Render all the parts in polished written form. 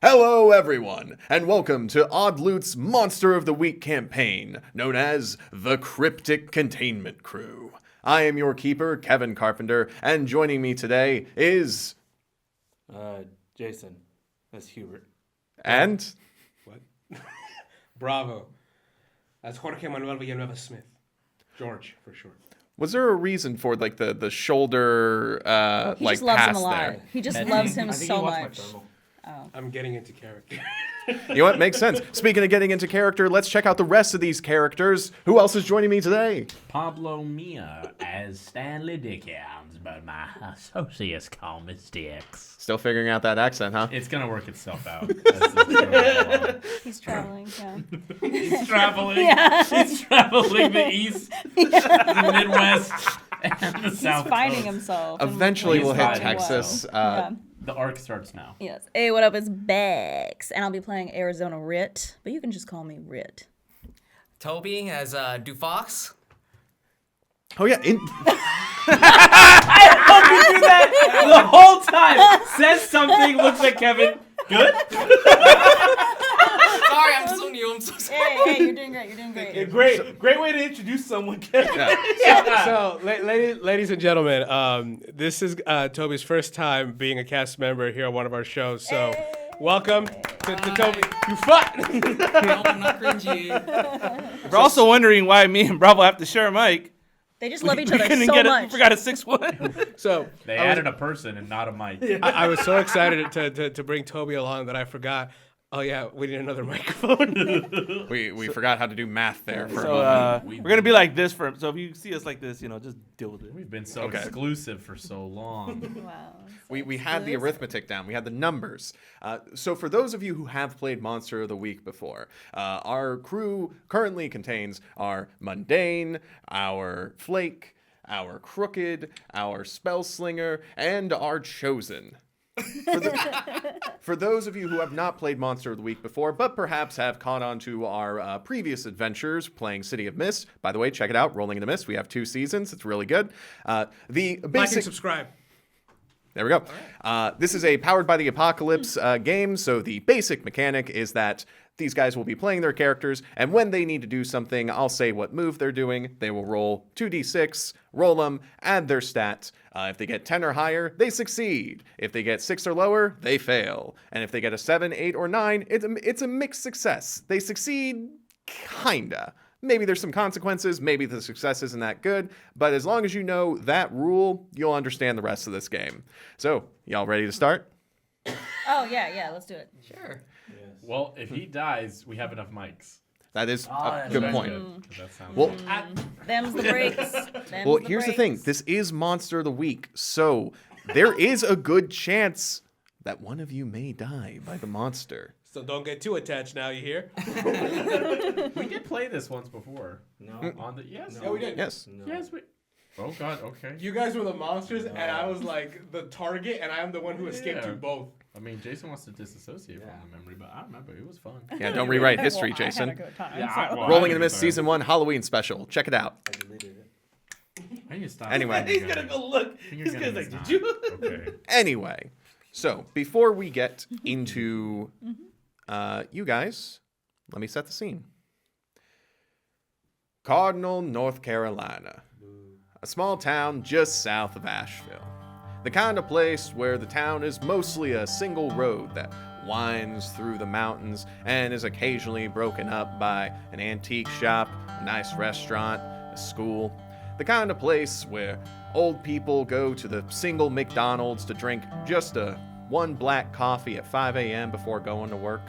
Hello, everyone, and welcome to AWD Loot's Monster of the Week campaign, known as the Cryptic Containment Crew. I am your keeper, Kevin Carpenter, and joining me today is... Jason. That's Hubert. And... What? Bravo. That's Jorge Manuel Villanueva Smith. George, for short. Was there a reason for, like, the shoulder, He like, just loves pass him a lot. there? He just loves him I think so he watched much. my thermal. Oh. I'm getting into character. You know what? Makes sense. Speaking of getting into character, let's check out the rest of these characters. Who else is joining me today? Pablo Mia as Stanley Dickens, but my associates call me Sticks. Still figuring out that accent, huh? It's gonna work itself out. As this goes along. He's traveling, yeah. He's traveling. Yeah. He's traveling the east, the Midwest, and the He's South finding Coast. himself. Eventually He's we'll hit finding Texas. Yeah. The arc starts now. Yes. Hey, what up? It's Bex, and I'll be playing Arizona Rit, but you can just call me Rit. Toby as Dufox. Oh, yeah. I hope you do that the whole time. Says something, looks at Kevin. Good? Sorry, I'm so new. I'm so sorry. Hey, you're doing great. You're doing great. Great way to introduce someone, Kevin. Yeah. So, ladies and gentlemen, this is Toby's first time being a cast member here on one of our shows. So, welcome to Toby. You fuck! No, I'm not cringy. We're also wondering why me and Bravo have to share a mic. They just love each We other couldn't so get much. We forgot a 6'1". So, They I was- added a person and not a mic. I was so excited to bring Toby along that I forgot. Oh yeah, we need another microphone. We forgot how to do math there for a So moment. we're gonna be like this for. So if you see us like this, just deal with it. We've been so Okay. exclusive for so long. Wow. We had the arithmetic down. We had the numbers. So for those of you who have played Monster of the Week before, our crew currently contains our Mundane, our Flake, our Crooked, our Spellslinger, and our Chosen. For those of you who have not played Monster of the Week before, but perhaps have caught on to our previous adventures playing City of Mist, by the way, check it out, Rolling in the Mist. We have 2 seasons. It's really good. The Like and basic... subscribe. There we go. This is a Powered by the Apocalypse game, so the basic mechanic is that these guys will be playing their characters, and when they need to do something, I'll say what move they're doing. They will roll 2d6, roll them, add their stats. If they get 10 or higher, they succeed. If they get 6 or lower, they fail. And if they get a 7, 8, or 9, it's a mixed success. They succeed, kinda. Maybe there's some consequences, maybe the success isn't that good, but as long as you know that rule, you'll understand the rest of this game. So, y'all ready to start? Oh yeah, let's do it. Sure. Well, if he dies, we have enough mics. That is a That's good very point. good, 'cause that sounds Well, good. Them's the breaks. Well, here's the thing. This is Monster of the Week, so there is a good chance that one of you may die by the monster. So don't get too attached now. You hear? We did play this once before. No. On the yes. Yeah, we did. Yes. Yes, we. Oh God. Okay. You guys were the monsters, and I was like the target, and I am the one who escaped Yeah. you both. I mean, Jason wants to disassociate from the memory, but I remember it was fun. Yeah, don't rewrite history, Well, I had a Jason. good time, Yeah, so. well, Rolling in the I Mist Season 1 Halloween Special. Check it out. I need to stop. Anyway. He's gonna go look. He's gonna like, did you? Okay. Anyway, so before we get into you guys, let me set the scene. Cardinal, North Carolina. A small town just south of Asheville. The kind of place where the town is mostly a single road that winds through the mountains and is occasionally broken up by an antique shop, a nice restaurant, a school. The kind of place where old people go to the single McDonald's to drink just one black coffee at 5 a.m. before going to work.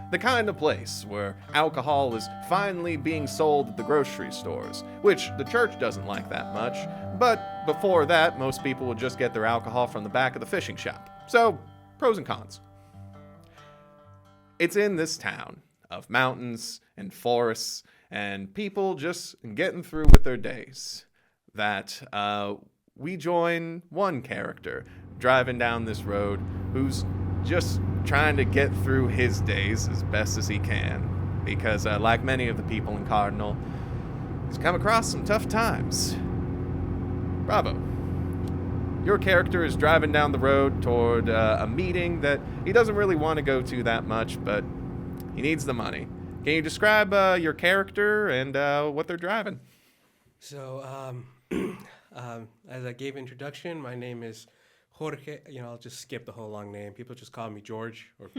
The kind of place where alcohol is finally being sold at the grocery stores, which the church doesn't like that much, but before that, most people would just get their alcohol from the back of the fishing shop. So, pros and cons. It's in this town of mountains and forests and people just getting through with their days that we join one character driving down this road who's just trying to get through his days as best as he can. Because like many of the people in Cardinal, he's come across some tough times. Bravo. your character is driving down the road toward a meeting that he doesn't really want to go to that much, but he needs the money. Can you describe your character and what they're driving? So, as I gave introduction, my name is Jorge. I'll just skip the whole long name. People just call me George or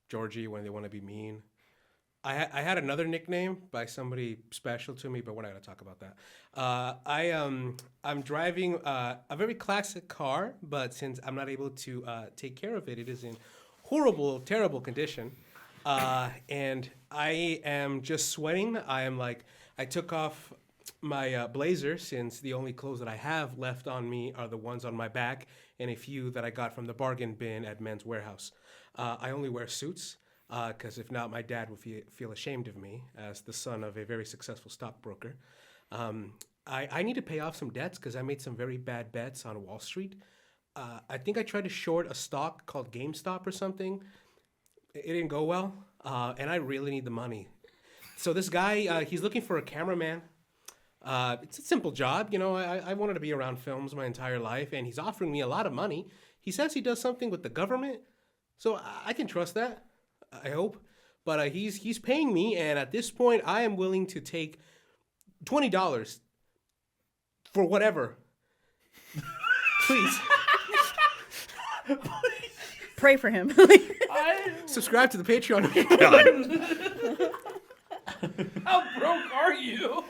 Georgie when they want to be mean. I had another nickname by somebody special to me, but we're not going to talk about that. I'm driving a very classic car, but since I'm not able to take care of it, it is in horrible, terrible condition. And I am just sweating. I took off my blazer since the only clothes that I have left on me are the ones on my back and a few that I got from the bargain bin at Men's Warehouse. I only wear suits. Because if not, my dad would feel ashamed of me as the son of a very successful stockbroker. I need to pay off some debts because I made some very bad bets on Wall Street. I think I tried to short a stock called GameStop or something. It didn't go well, and I really need the money. So this guy, he's looking for a cameraman. It's a simple job. I wanted to be around films my entire life, and he's offering me a lot of money. He says he does something with the government, so I can trust that. I hope, but he's paying me, and at this point, I am willing to take $20 for whatever. Please. Pray for him. Subscribe to the Patreon. How broke are you?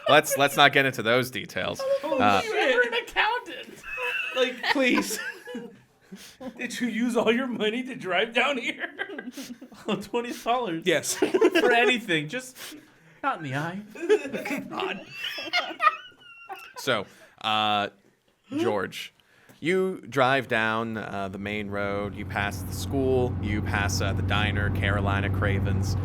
Let's not get into those details. You're an accountant. Please. Did you use all your money to drive down here? $20. Yes. For anything, just not in the eye. So, George, you drive down the main road. You pass the school. You pass the diner, Carolina Cravens.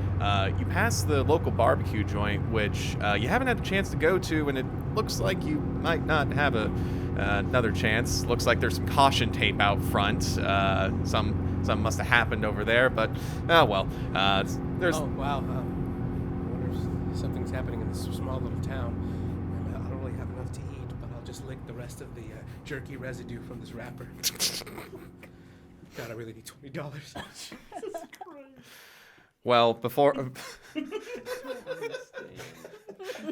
You pass the local barbecue joint, which you haven't had the chance to go to, and it looks like you might not have another chance. Looks like there's some caution tape out front. Some must have happened over there, but well. There's. Oh wow. I wonder if something's happening in this small little town. I don't really have enough to eat, but I'll just lick the rest of the jerky residue from this wrapper. God, I really need $20. Well, before.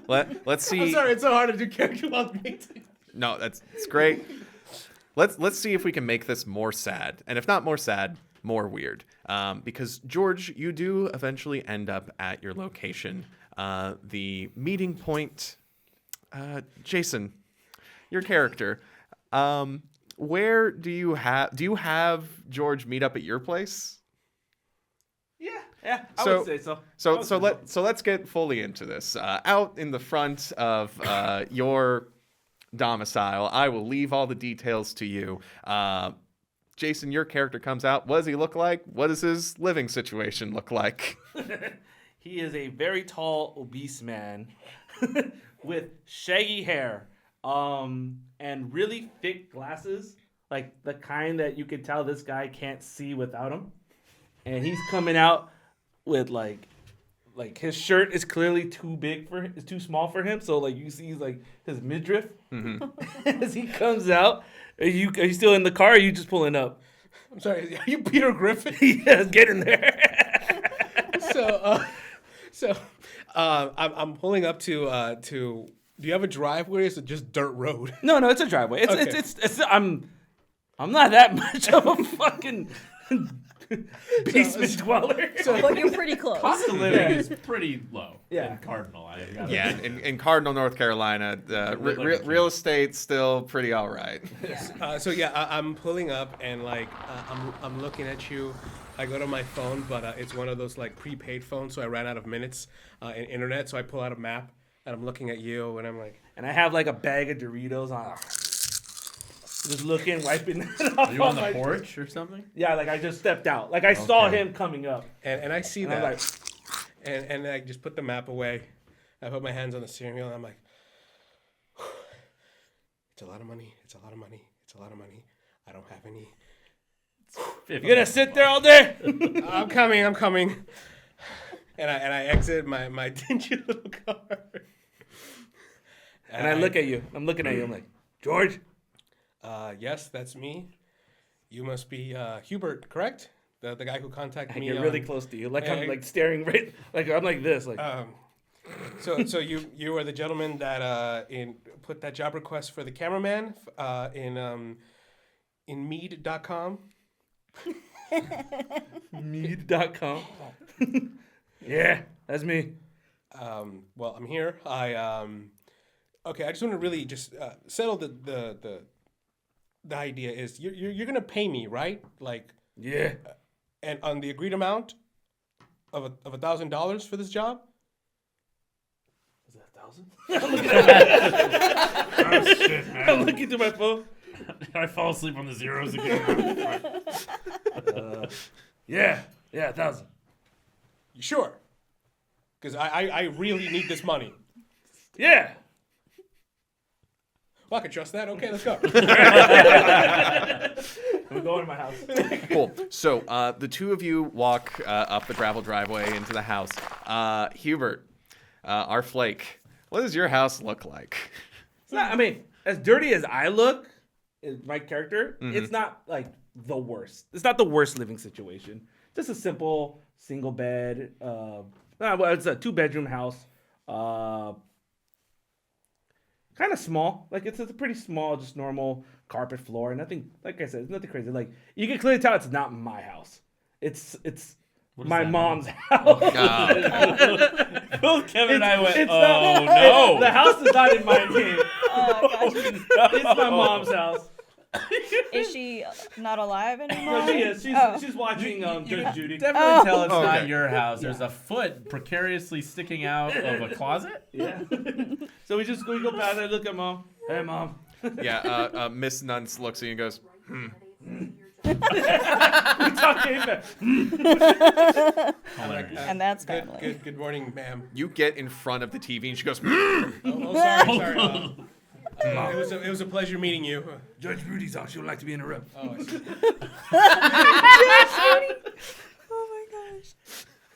Let's see. I'm sorry, it's so hard to do character while painting. No, it's great. Let's see if we can make this more sad, and if not more sad, more weird. Because George, you do eventually end up at your location, the meeting point. Jason, your character. Where do you have George meet up at your place? Yeah, I would say so. So let's get fully into this. Out in the front of your domicile, I will leave all the details to you. Jason, your character comes out. What does he look like? What does his living situation look like? He is a very tall, obese man with shaggy hair, and really thick glasses, like the kind that you can tell this guy can't see without them. And he's coming out with like his shirt is clearly it's too small for him. So you see like his midriff as he comes out. Are you still in the car? Or are you just pulling up? I'm sorry, are you Peter Griffin? Yes, get in there. I'm pulling up to. Do you have a driveway? Or is it just dirt road? No, it's a driveway. Okay. It's I'm not that much of a fucking basement dweller. But you're pretty close. Cost of living is pretty low. Yeah. In Cardinal. Yeah, in Cardinal, North Carolina, real estate's still pretty all right. I'm pulling up and I'm looking at you. I go to my phone, but it's one of those prepaid phones, so I ran out of minutes in internet. So I pull out a map and I'm looking at you, and I'm like, And I have a bag of Doritos on. Just looking, wiping it off. Are you on the porch or something? Yeah, I just stepped out. I saw him coming up. and I see And that, I'm and I just put the map away. I put my hands on the steering wheel, and I'm like, it's a lot of money. It's a lot of money. It's a lot of money. I don't have any. You're gonna sit there all day? I'm coming. And I exit my dingy little car. And I look at you. I'm looking at you. I'm like, George, Yes, that's me. You must be Hubert, correct? The guy who contacted I me. get really close to you, like I'm Hey. like staring right, like I'm like this, like. So you are the gentleman that put that job request for the cameraman in Mead.com. Mead.com. Yeah, that's me. Well, I'm here. Okay. I just want to really just settle the idea. Is you're gonna pay me, right? Like, Yeah. and on the agreed amount of $1,000 for this job. Is that 1,000? I'm looking through my phone. I fall asleep on the zeros again. Yeah, 1,000. You sure? Because I really need this money. Yeah. Well, I can trust that. Okay, let's go. We're going to my house. Cool. So the two of you walk up the gravel driveway into the house. Hubert, our flake, what does your house look like? It's not, I mean, as dirty as I look, is my character, it's not like the worst. It's not the worst living situation. Just a simple single bed. Well, it's a 2-bedroom house. Kind of small. Like it's a pretty small, just normal carpet floor. Nothing, like I said, it's nothing crazy. Like you can clearly tell it's not my house. It's my mom's house. Both Kevin and I went, It's oh not- no. The house is not in my name. Oh, gosh. It's my mom's house. Is she not alive anymore? No, she is. She's watching Judge Judy. Definitely tell it's Oh, not okay. your house. There's a foot precariously sticking out of a closet. Yeah. So we go past. I look at mom. Hey, mom. Yeah, Miss Nunce looks at you and goes, We talk game back. Hilarious. And that's family. Good morning, ma'am. you get in front of the TV and she goes, Oh, sorry. It was a pleasure meeting you. Judge Judy's on. She would like to be in the room. Oh, I see. Oh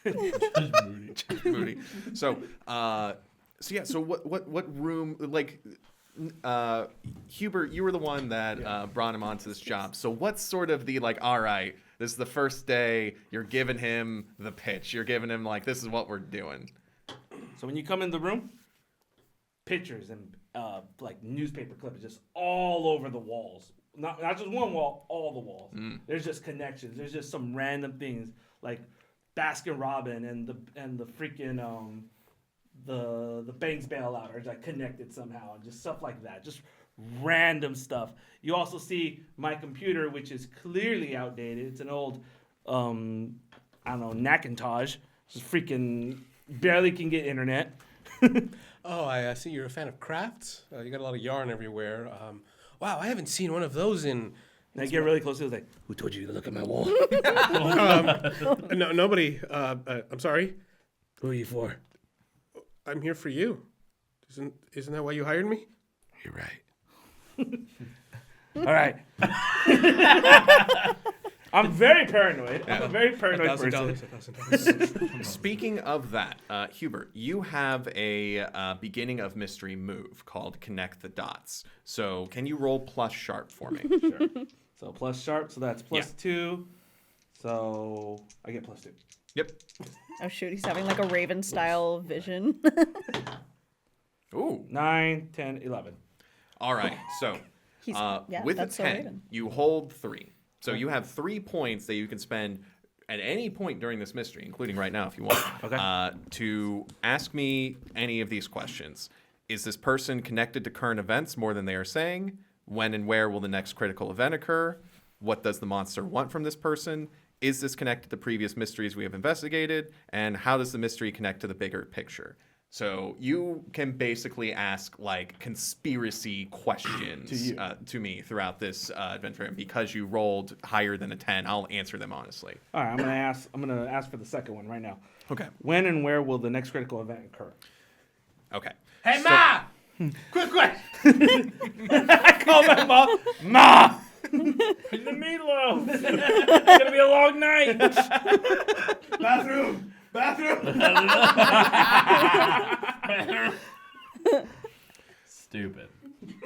my gosh. Moody. So what room, like, Hubert, you were the one that brought him onto this job. So what's sort of the, like, all right, this is the first day, you're giving him the pitch. You're giving him, like, this is what we're doing. So when you come in the room, pictures and like newspaper clippings just all over the walls. Not just one wall, all the walls. There's just connections. There's just some random things like Baskin Robin and the freaking the Banks bailout are like connected somehow, and just stuff like that. Just random stuff. You also see my computer, which is clearly outdated. It's an old I don't know, Macintosh. Just freaking barely can get internet. Oh, I see you're a fan of crafts. You got a lot of yarn everywhere. Wow, I haven't seen one of those in. And I get really close to it, like, who told you to look at my wall? No, nobody. I'm sorry. Who are you for? I'm here for you. Isn't that why you hired me? You're right. All right. I'm very paranoid. I'm a very paranoid person. $1,000. Speaking of that, Hubert, you have a beginning of mystery move called Connect the Dots. So can you roll plus sharp for me? Sure. So plus sharp, so that's plus 2. So I get plus 2. Yep. Oh shoot, he's having like a Raven style vision. Ooh. 9, 10, 11. All right. So He's, yeah, with a that's so 10, Raven. you hold 3. So you have 3 points that you can spend at any point during this mystery, including right now if you want, to ask me any of these questions. Is this person connected to current events more than they are saying? When and where will the next critical event occur? What does the monster want from this person? Is this connected to previous mysteries we have investigated? And how does the mystery connect to the bigger picture? So you can basically ask like conspiracy questions to me throughout this adventure, and because you rolled higher than a 10, I'll answer them honestly. All right, I'm gonna ask for the second one right now. Okay. When and where will the next critical event occur? Okay. Hey, Ma! Quick question. I call my mom. Ma! The meatloaf. It's gonna be a long night. Bathroom. Stupid.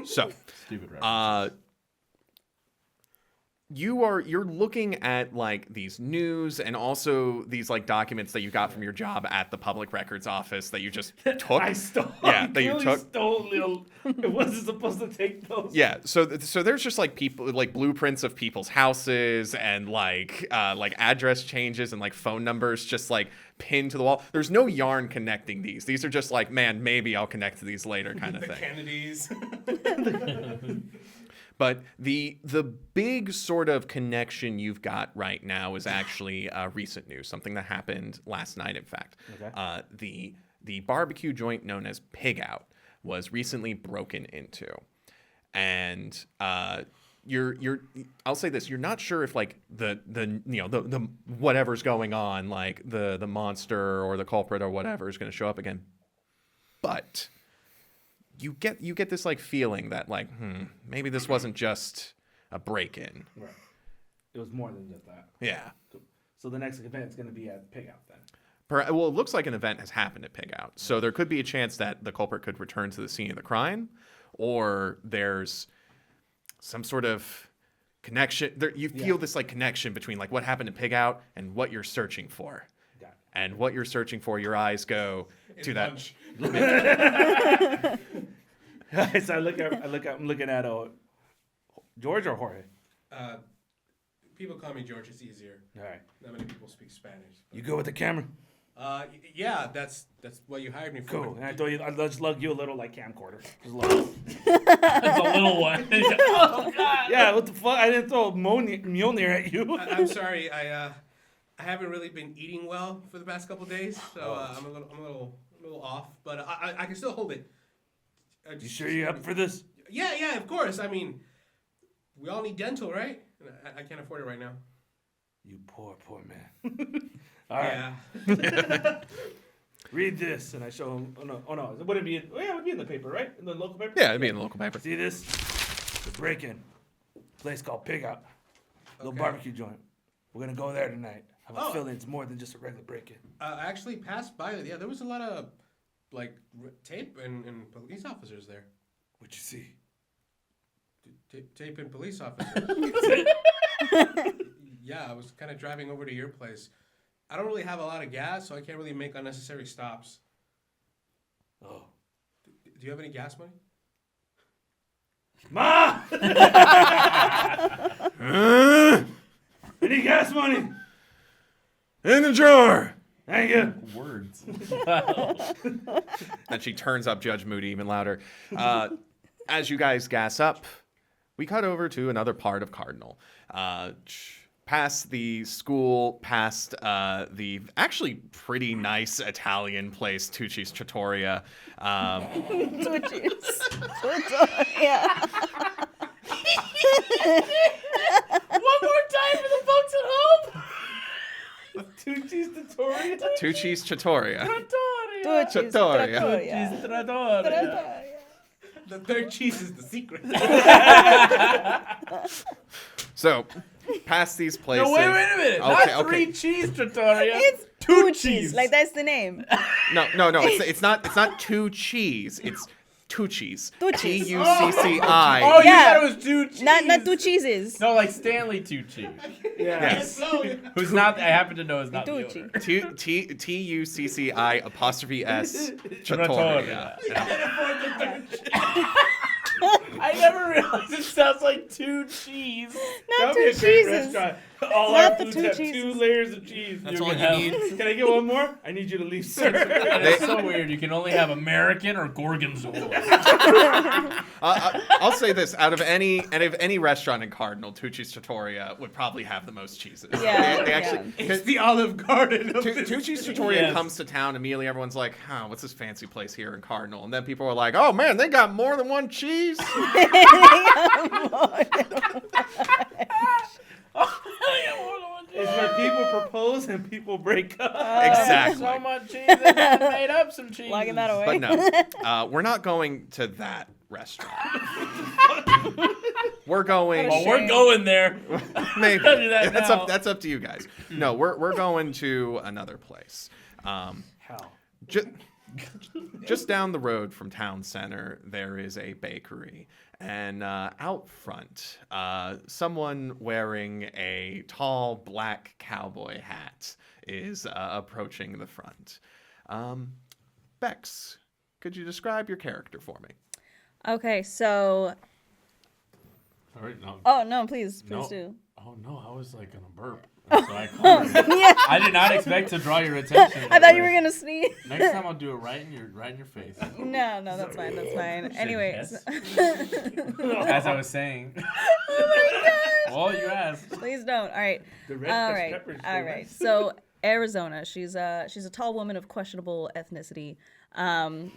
So Stupid reference. you're looking at like these news and also these like documents that you got from your job at the public records office that you just took. I stole. Yeah, I that you clearly took. Stole little. It wasn't supposed to take those. Yeah, so there's just like people like blueprints of people's houses and like address changes and like phone numbers just like pinned to the wall. There's no yarn connecting these. These are just like, man, maybe I'll connect to these later kind of The thing. Kennedys. But the big sort of connection you've got right now is actually recent news, something that happened last night, in fact. Okay. The barbecue joint known as Pig Out was recently broken into. And I'll say this, you're not sure if like the whatever's going on, like the monster or the culprit or whatever is going to show up again. But you get this like feeling that like maybe this wasn't just a break-in. Right. It was more than just that. Yeah. So the next event is going to be at Pig Out then. Well, it looks like an event has happened at Pig Out, so there could be a chance that the culprit could return to the scene of the crime, or there's some sort of connection. You feel this like connection between like what happened at Pig Out and what you're searching for. Got it. And what you're searching for, your eyes go to that. So I'm looking at George or Jorge. People call me George. It's easier. All right. Not many people speak Spanish. You go with the camera. Yeah, that's what you hired me for. Cool. And I thought I'll just lug you a little like camcorder. Just a little. It's a little one. Oh God. Yeah. What the fuck? I didn't throw a Mjolnir at you. I'm sorry. I haven't really been eating well for the past couple days, so I'm a little off. But I can still hold it. You sure you're up for this? Yeah, of course. I mean, we all need dental, right? And I can't afford it right now. You poor man. All right. Yeah. Read this, and I show him. Oh no! It wouldn't be. It would be in the paper, right? In the local paper. Yeah, it'd be in the local paper. See this? The break-in. Place called Pig Out. Little barbecue joint. We're gonna go there tonight. I have a feeling it's more than just a regular break-in. I actually passed by. Yeah, there was a lot of like tape and police officers there. What'd you see? Tape and police officers. Yeah, I was kind of driving over to your place. I don't really have a lot of gas, so I can't really make unnecessary stops. Oh. Do you have any gas money? Ma! Any gas money? In the drawer. Thank you. Words. And she turns up Judge Moody even louder. As you guys gas up, we cut over to another part of Cardinal. Past the school, past the actually pretty nice Italian place, Tucci's Trattoria. Tucci's. Yeah. One more time for the folks at home. Tucci's Trattoria. Tucci's Trattoria. Tucci's. Trattoria. Trattoria. The third cheese is the secret. So, past these places. No, wait a minute. Not three cheese trattoria. It's two Tucci's. cheese. Like that's the name. No. It's not two cheese. It's Tucci's. Tucci's. Tucci. Oh, you Yeah. thought it was two cheese. Not two cheeses. No, like Stanley Two Cheese. Yes. Who's not? I happen to know is not the Tucci. owner. Tucci''S Trattoria. I never realized it sounds like two cheese. Not That would be two a great cheeses. restaurant. All Not our the foods two have cheeses. 2 layers of cheese. That's You all can you have- need. Can I get one more? I need you to leave, sir. It's so weird. You can only have American or Gorgonzola. I'll say this: out of any restaurant in Cardinal, Tucci's Trattoria would probably have the most cheeses. Yeah, They actually. It's the Olive Garden. Of this. Tucci's Trattoria Yes. comes to town immediately. Everyone's like, "Huh, what's this fancy place here in Cardinal?" And then people are like, "Oh man, they got more than one cheese." It's where people propose and people break up. Exactly. So much cheese that they made up some cheese. Logging that away. But no, we're not going to that restaurant. We're going. Oh, we're going there. Maybe do that that's now. up. That's up to you guys. No, we're going to another place. Hell. Just down the road from town center, there is a bakery. And out front, someone wearing a tall black cowboy hat is approaching the front. Bex, could you describe your character for me? Okay, so. All right, no. Oh no, please No. do. Oh no, I was like gonna burp. So I covered it. I did not expect to draw your attention. I thought you were gonna sneeze. Next time I'll do it right in your face. No, that's fine. That's fine. Anyways. As I was saying. Oh my gosh. Well, you asked. Please don't. All right. The red All bell right. pepper's All so right. nice. So Arizona. She's a tall woman of questionable ethnicity. You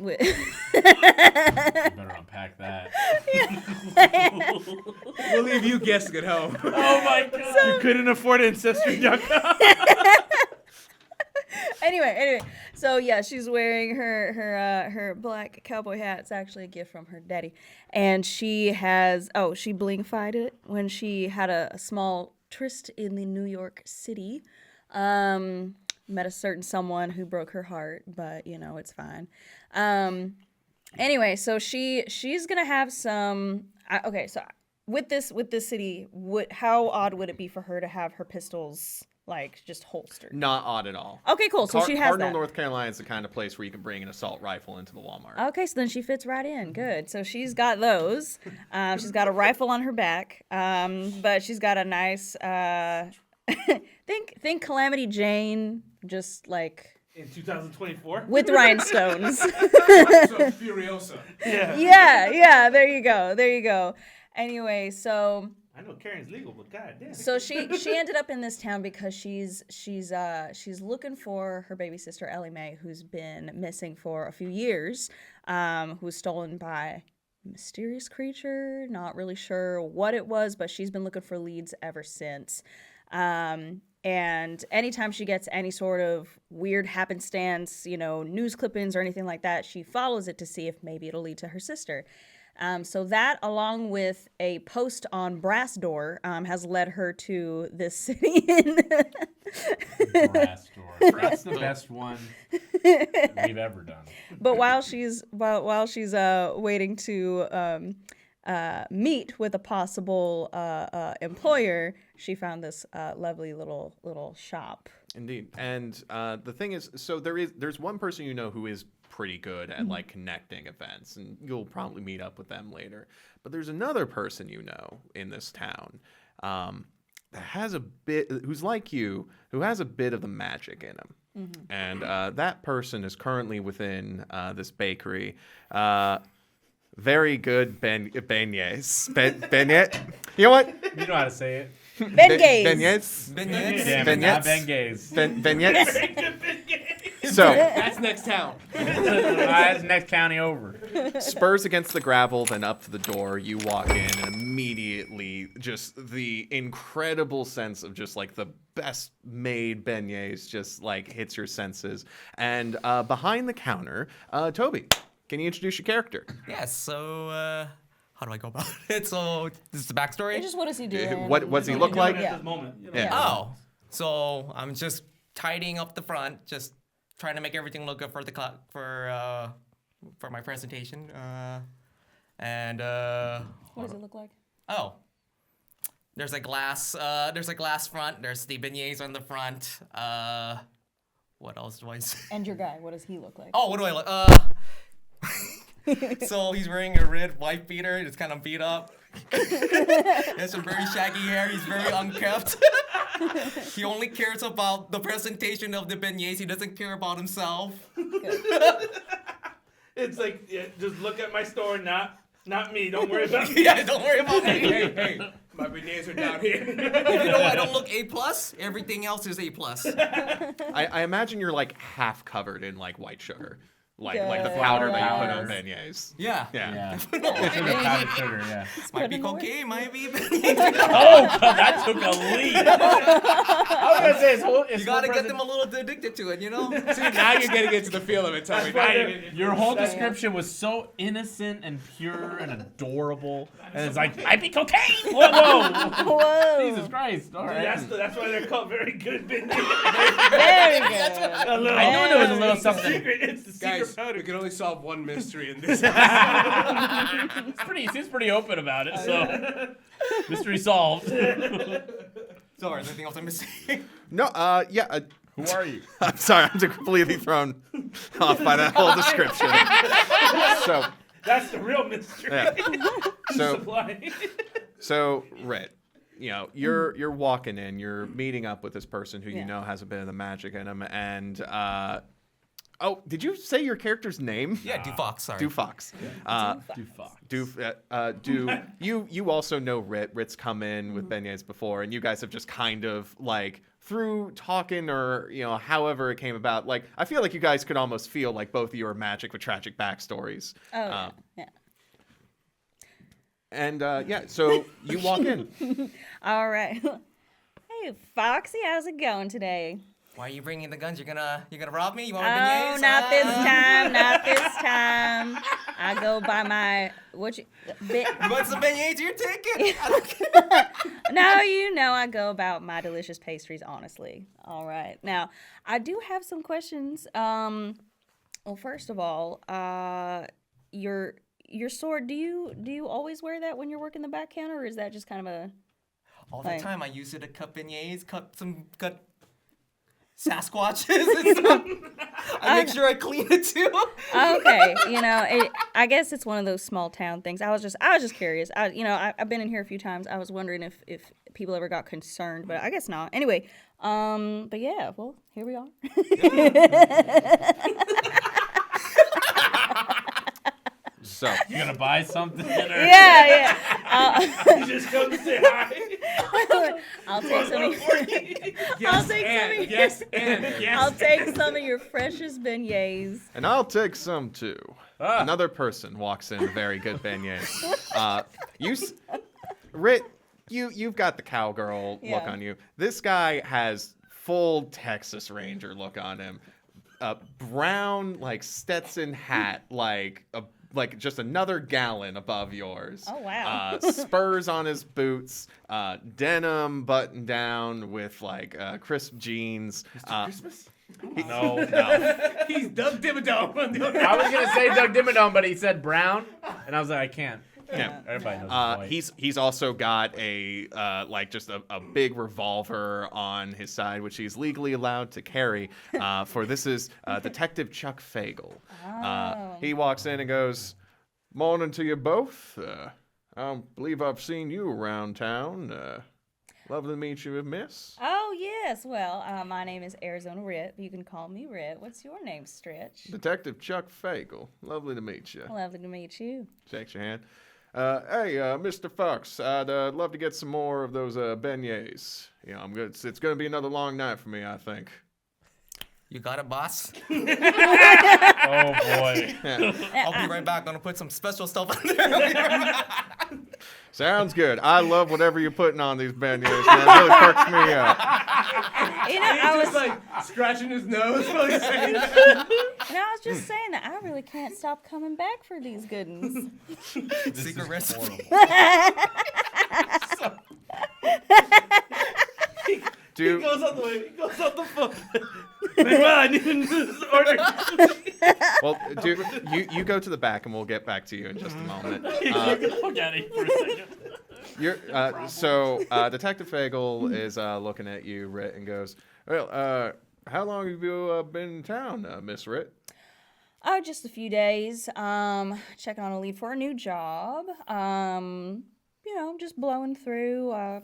better unpack that. We'll leave you guessing at home. Oh my god! You couldn't afford Ancestry.com. Anyway, so yeah, she's wearing her black cowboy hat. It's actually a gift from her daddy, and she bling-fied it when she had a small tryst in the New York City. Met a certain someone who broke her heart, but it's fine. Anyway, so she's gonna have some. Okay, so with this city, how odd would it be for her to have her pistols like just holstered? Not odd at all. Okay, cool. So she has Cardinal, that. North Carolina is the kind of place where you can bring an assault rifle into the Walmart. Okay, so then she fits right in. Good. So she's got those. She's got a rifle on her back, but she's got a nice. Think Calamity Jane, just like In 2024. with rhinestones. Furiosa. Yeah. There you go. Anyway, so. I know carrying's legal, but goddamn. So she ended up in this town because she's looking for her baby sister Ellie Mae, who's been missing for a few years, who was stolen by a mysterious creature. Not really sure what it was, but she's been looking for leads ever since. And anytime she gets any sort of weird happenstance, news clippings or anything like that, she follows it to see if maybe it'll lead to her sister. So that, along with a post on Brass Door, has led her to this city. Brass door. That's the best one we've ever done. But while she's waiting to meet with a possible employer, she found this lovely little shop. Indeed. And the thing is, so there's one person who is pretty good at like connecting events, and you'll probably meet up with them later. But there's another person in this town that has who's like you, who has a bit of the magic in him. And that person is currently within this bakery. Very good beignets. Beignet. You know what? You know how to say it. Beignets. Beignets. Damn it, not Benghazi. Beignets. So That's next town. That's next county over. spurs against the gravel, then up to the door. You walk in, and immediately, just the incredible sense of just like the best made beignets just like hits your senses. And behind the counter, Toby, can you introduce your character? Yes, so, how do I go about it? So, this is the backstory? What does he do? What does he look like? At this moment. Yeah. Oh, so I'm just tidying up the front, just trying to make everything look good for the for my presentation. What does it look like? Oh, there's a glass front. There's the beignets on the front. What else do I say? And your guy, what does he look like? Oh, what do I look? So he's wearing a red white beater. It's kind of beat up. He has some very shaggy hair. He's very unkempt. He only cares about the presentation of the beignets. He doesn't care about himself. It's like, just look at my store, not me. Don't worry about me. Yeah, don't worry about me. Hey, my beignets are down here. If you know I don't look A+, everything else is A+. I imagine you're like half covered in like white sugar. Like the Good. powder that you put on Powder. beignets. Yeah. Yeah. Sugar, powdered sugar, yeah. Might be cocaine, might be. Oh, God, that took a leap. I was gonna say it's You gotta get them a little addicted to it, you know? See, now you're getting into the feel of it, Tommy. Now you're getting- Your whole description was so innocent and pure and adorable, and it's like might be cocaine. Whoa, Whoa. Jesus Christ! All right. That's why they're called very good beignets. Very good. I knew there was a little something. It's the secret we can only solve one mystery in this. Seems pretty open about it. So mystery solved. Sorry, is there anything else I'm missing? No, yeah. Who are you? I'm sorry, I'm completely thrown off by that whole description. So, That's the real mystery. yeah. So, Supply. so Rit, you're walking in, you're meeting up with this person who you Yeah. know has a bit of the magic in him, and oh, did you say your character's name? Yeah, Dufox, sorry. Dufox. You also know Rit. Rit's come in with beignets before, and you guys have just kind of like through talking or however it came about. Like I feel like you guys could almost feel like both of you are magic with tragic backstories. Oh, yeah. And so you walk in. All right. Hey, Foxy, how's it going today? Why are you bringing the guns? You're gonna rob me? You want Oh, beignets? not this time. Not this time. I go by my You want some beignets? You're taking. No, I go about my delicious pastries honestly. All right. Now, I do have some questions. Well, first of all, your sword, do you always wear that when you're working the back counter, or is that just kind of a All the Like- time I use it to cut beignets, cut Sasquatches and stuff. I make sure I clean it too. Okay, I guess it's one of those small town things. I was just curious. I've been in here a few times. I was wondering if people ever got concerned, but I guess not. Anyway, but yeah, well, here we are. So You gonna buy something? Or... Yeah. You just come to say hi. I'll take some of your, Yes, I'll take some of your freshest beignets. and I'll take some too. Another person walks in, very good beignets. Rit, you've got the cowgirl look Yeah. on you. This guy has full Texas Ranger look on him. Brown like Stetson hat, like just another gallon above yours. Oh, wow. Spurs on his boots, denim button down with like crisp jeans. Christmas? No. He's Doug Dimmadome. I was gonna say Doug Dimmadome, but he said Brown, and I was like, I can't. Yeah. Everybody knows. His voice. He's also got a just a big revolver on his side, which he's legally allowed to carry. For this is Detective Chuck Fagel. He walks in and goes, "Morning to you both. I don't believe I've seen you around town. Lovely to meet you, Miss." Oh, yes. Well, my name is Arizona Rit. You can call me Rit. What's your name, Stretch? Detective Chuck Fagel. Lovely to meet you. Lovely to meet you. Shakes your hand. Hey, Mr. Fox, I'd love to get some more of those beignets. I'm good. It's going to be another long night for me, I think. You got it, boss? Oh boy. I'll be right back. Gonna put some special stuff on there. Sounds good. I love whatever you're putting on these beignets, man. It really perks me up. I was like scratching his nose while he's saying that. I was just saying that I really can't stop coming back for these good ones. Secret recipe. Dude, He goes on the phone. Man, I need to order. well, dude, you go to the back and we'll get back to you in just a moment. Look at him for a second. So Detective Fagel is looking at you, Rit, and goes, "Well, how long have you been in town, Miss Rit?" Oh, just a few days. Checking on a lead for a new job. Just blowing through.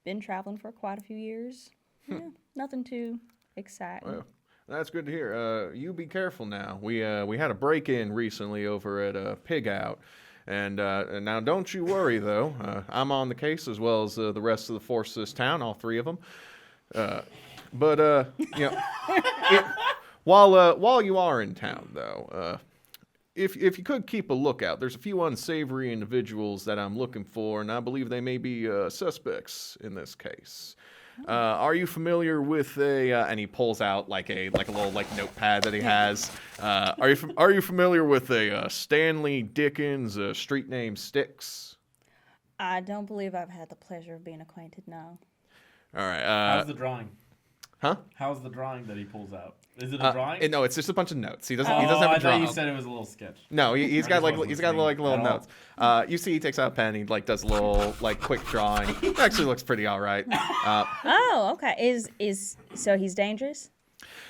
Been traveling for quite a few years. Yeah, nothing too exciting. Well, that's good to hear. You be careful now. We had a break-in recently over at Pig Out, and now don't you worry though. I'm on the case as well as the rest of the force of this town, all three of them. While you are in town though, if you could keep a lookout, there's a few unsavory individuals that I'm looking for, and I believe they may be suspects in this case. Are you familiar with and he pulls out like a little notepad that he has. Are you familiar with a Stanley Dickens street name Styx? I don't believe I've had the pleasure of being acquainted now. All right. How's the drawing? Huh? How's the drawing that he pulls out? Is it a drawing? No, it's just a bunch of notes. He doesn't Oh, have a I thought drawing. you said it was a little sketch. No, he's got like little at notes. You see, he takes out a pen. He like does a little like quick drawing. It actually looks pretty all right. Oh, okay. So he's dangerous?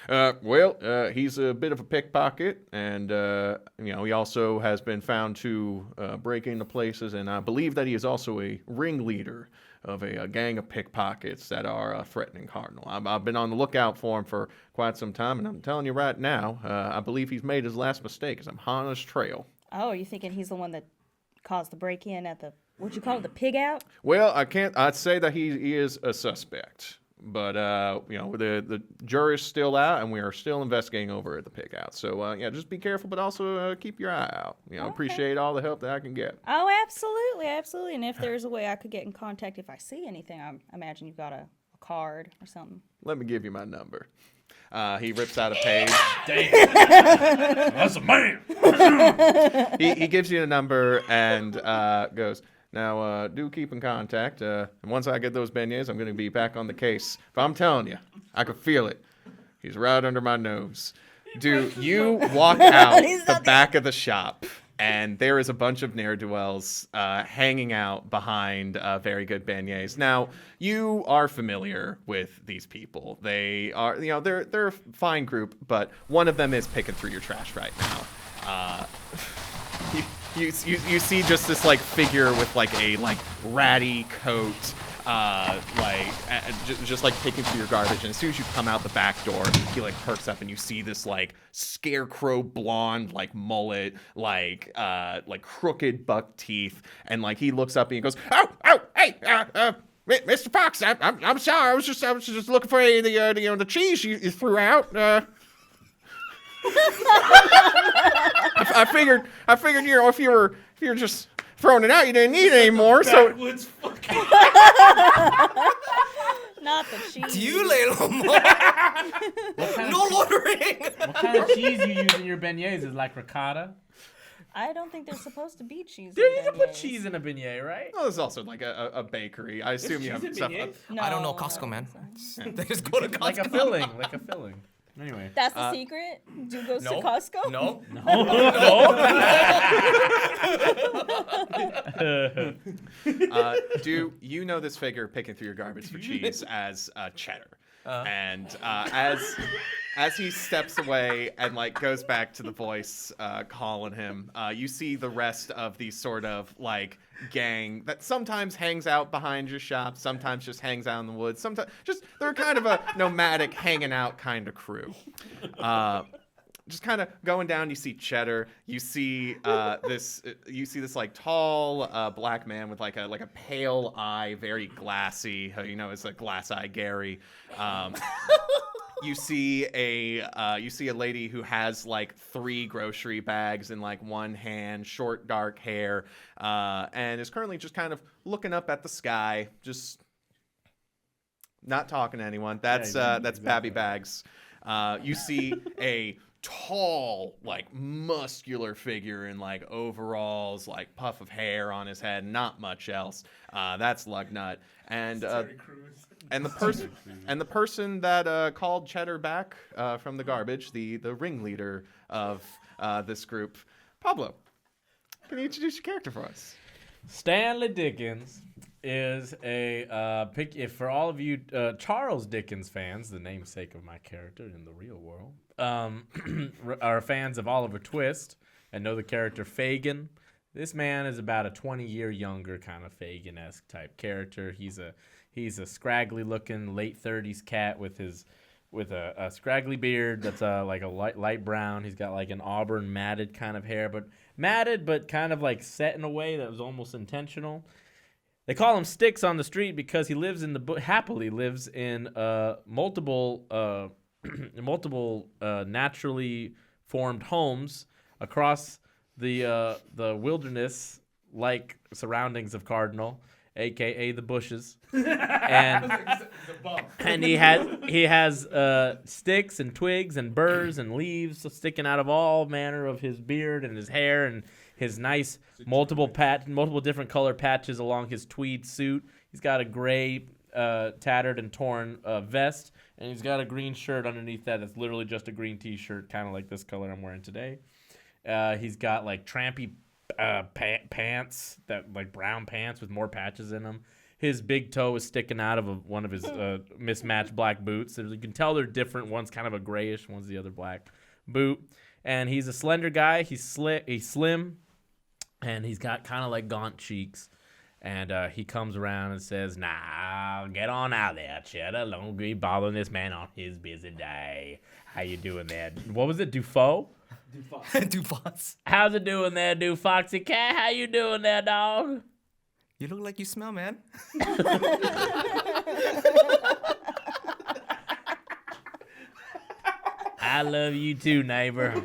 He's a bit of a pickpocket, and he also has been found to break into places, and I believe that he is also a ringleader of a gang of pickpockets that are threatening Cardinal. I've been on the lookout for him for quite some time, and I'm telling you right now, I believe he's made his last mistake as I'm on his trail. Oh, you thinking he's the one that caused the break-in at the, what'd you call it, the pig out? Well, I'd say that he is a suspect. But, the jury's still out, and we are still investigating over at the pig out. So, just be careful, but also keep your eye out. Appreciate all the help that I can get. Oh, absolutely, absolutely. And if there's a way I could get in contact if I see anything, I imagine you've got a card or something. Let me give you my number. He rips out a page. Damn. That's a man. He gives you a number and goes, now, do keep in contact. And once I get those beignets, I'm going to be back on the case. But I'm telling you, I can feel it. He's right under my nose. Dude, you walk out the back of the shop, and there is a bunch of ne'er-do-wells hanging out behind Very Good Beignets. Now, you are familiar with these people. They are, they're a fine group, but one of them is picking through your trash right now. You see just this figure with a ratty coat, just picking through your garbage. And as soon as you come out the back door, he perks up and you see this scarecrow blonde mullet, crooked buck teeth, and he looks up and he goes, oh, hey, Mr. Fox, I'm sorry, I was just looking for the cheese you threw out. I figured if you were just throwing it out, you didn't need it anymore. So Backwoods fucking. Not the cheese. Do you lay low more? No loitering. What kind of cheese you use in your beignets? Is it ricotta? I don't think there's supposed to be cheese. Dude, in you can put beignets. cheese in a beignet, right? well, there's also a bakery. I assume you have cheese in stuff. beignets? No, I don't know Costco, man. They just go to Costco. Like a filling. Anyway. That's the secret? Dude goes to Nope. Costco? No. Do you know this figure picking through your garbage for cheese as Cheddar? And as he steps away and goes back to the voice calling him, you see the rest of the sort of gang that sometimes hangs out behind your shop, sometimes just hangs out in the woods, sometimes just they're kind of a nomadic hanging out kind of crew. Just kind of going down, you see Cheddar. You see this tall black man with like a pale eye, very glassy. It's a glass eye Gary. You see a lady who has 3 grocery bags in one hand, short dark hair, and is currently just kind of looking up at the sky, just not talking to anyone. That's Babby Bags. You see a tall, muscular figure in overalls, puff of hair on his head, not much else. That's Lugnut. And the person that called Cheddar back from the garbage, the ringleader of this group, Pablo. Can you introduce your character for us? Stanley Dickens is if for all of you Charles Dickens fans, the namesake of my character in the real world, are fans of Oliver Twist and know the character Fagin. This man is about a 20-year younger kind of Fagin-esque type character. He's a scraggly looking late 30s cat with a scraggly beard that's a light brown. He's got an auburn matted kind of hair, but kind of set in a way that was almost intentional. They call him Sticks on the street because he lives in happily lives in multiple naturally formed homes across the wilderness surroundings of Cardinal, aka the bushes, and he has sticks and twigs and burrs and leaves sticking out of all manner of his beard and his hair and his nice multiple different color patches along his tweed suit. He's got a gray tattered and torn vest, and he's got a green shirt underneath that. That's literally just a green T-shirt, kind of like this color I'm wearing today. He's got like trampy pants, that like brown pants with more patches in them. His big toe is sticking out of one of his mismatched black boots. So you can tell they're different. One's kind of a grayish, one's the other black boot. And he's a slender guy. He's slim, and he's got kind of like gaunt cheeks. And he comes around and says, "Nah, get on out there, Cheddar. Don't be bothering this man on his busy day. How you doing there?" What was it, Dufox? Dufox. How's it doing there, Dufoxy Cat? How you doing there, dog? You look like you smell, man. I love you too, neighbor.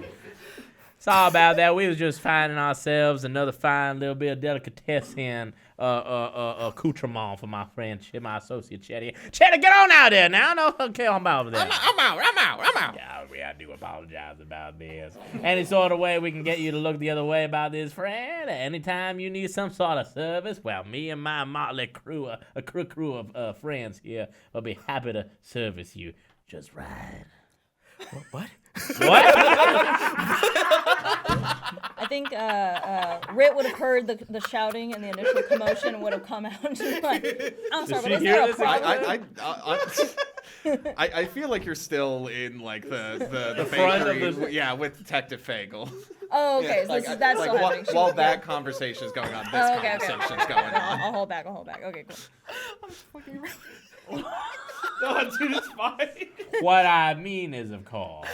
Sorry about that. We was just finding ourselves another fine little bit of delicatessen accoutrement for my friend, my associate Chetty. Chetty, get on out there now. No, okay, I'm over there. I'm out. Yeah, I do apologize about this. Any sort of way we can get you to look the other way about this, friend? Anytime you need some sort of service, well, me and my motley crew, a crew of friends here, will be happy to service you. Just right. What? What? I think Rit would have heard the shouting and the initial commotion and would have come out and just like, I'm sorry, she but is hear there a this? problem? I feel like you're still in like the front of bakery, the- yeah, with Detective Fagel. Oh, okay, so Like, that's like still while, happening. She- while yeah. that conversation's going on, this Oh, okay, conversation's going on. I'll hold back. Okay, cool. No, dude, it's fine. What I mean is, of course,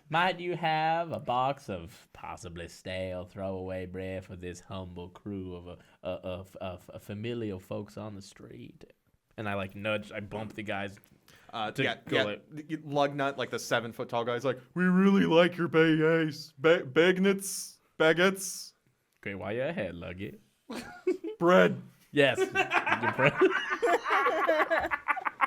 might you have a box of possibly stale throwaway bread for this humble crew of familial folks on the street? And I like nudge, I bump the guys. Lugnut, like the 7-foot tall guy, is like, "We really like your beignets, baguettes, Okay, while you're ahead, Luggy. bread." Yes.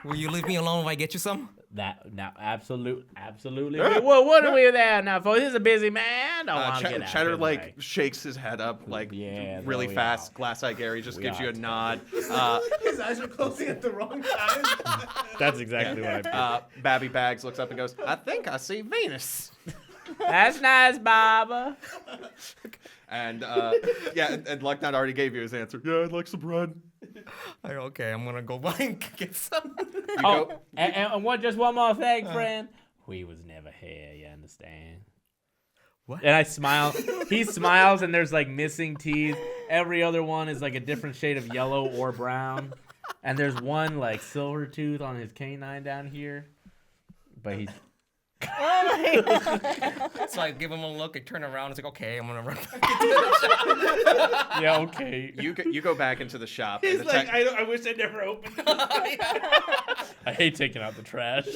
Will you leave me alone if I get you some? That now, absolutely. Yeah. Well, what are we there now for? This is a busy man. Don't want to get out. Cheddar this like way. shakes his head up like Yeah, really there we fast. are. Glass-eyed Gary just We gives you are a nod. His eyes are closing at the wrong time. That's exactly what I feel. Babby Bags looks up and goes, "I think I see Venus." That's nice, Baba. And and Lugnut already gave you his answer. "Yeah, I'd like some bread." Okay, I'm gonna go buy and get some. You Oh, go, and just one more thing, friend. We was never here, you understand? What? And I smile. He smiles, and there's like missing teeth. Every other one is like a different shade of yellow or brown. And there's one like silver tooth on his canine down here. But he's So I give him a look. I turn around. It's like, okay, I'm gonna run back into the shop. yeah, okay. you go back into the shop. He's and the like, tech- I wish I never opened it. I hate taking out the trash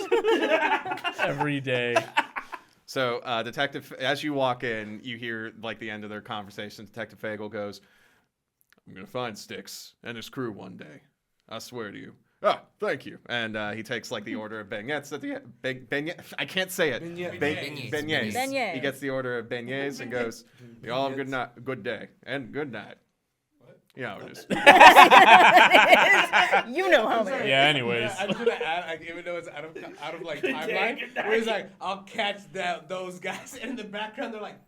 every day. So, Detective, as you walk in, you hear like the end of their conversation. Detective Fagel goes, "I'm gonna find Styx and his crew one day. I swear to you." "Ah, thank you." And he takes like the order of beignets at the beignets. I can't say it. Beignets. Beignets. He gets the order of beignets and goes, "You all have a good night, good day, and good night." What? Yeah, it is. You know how it is. Yeah, anyways. I was gonna add, like, even though it's out of like timeline, where he's like, "I'll catch those guys," and in the background they're like,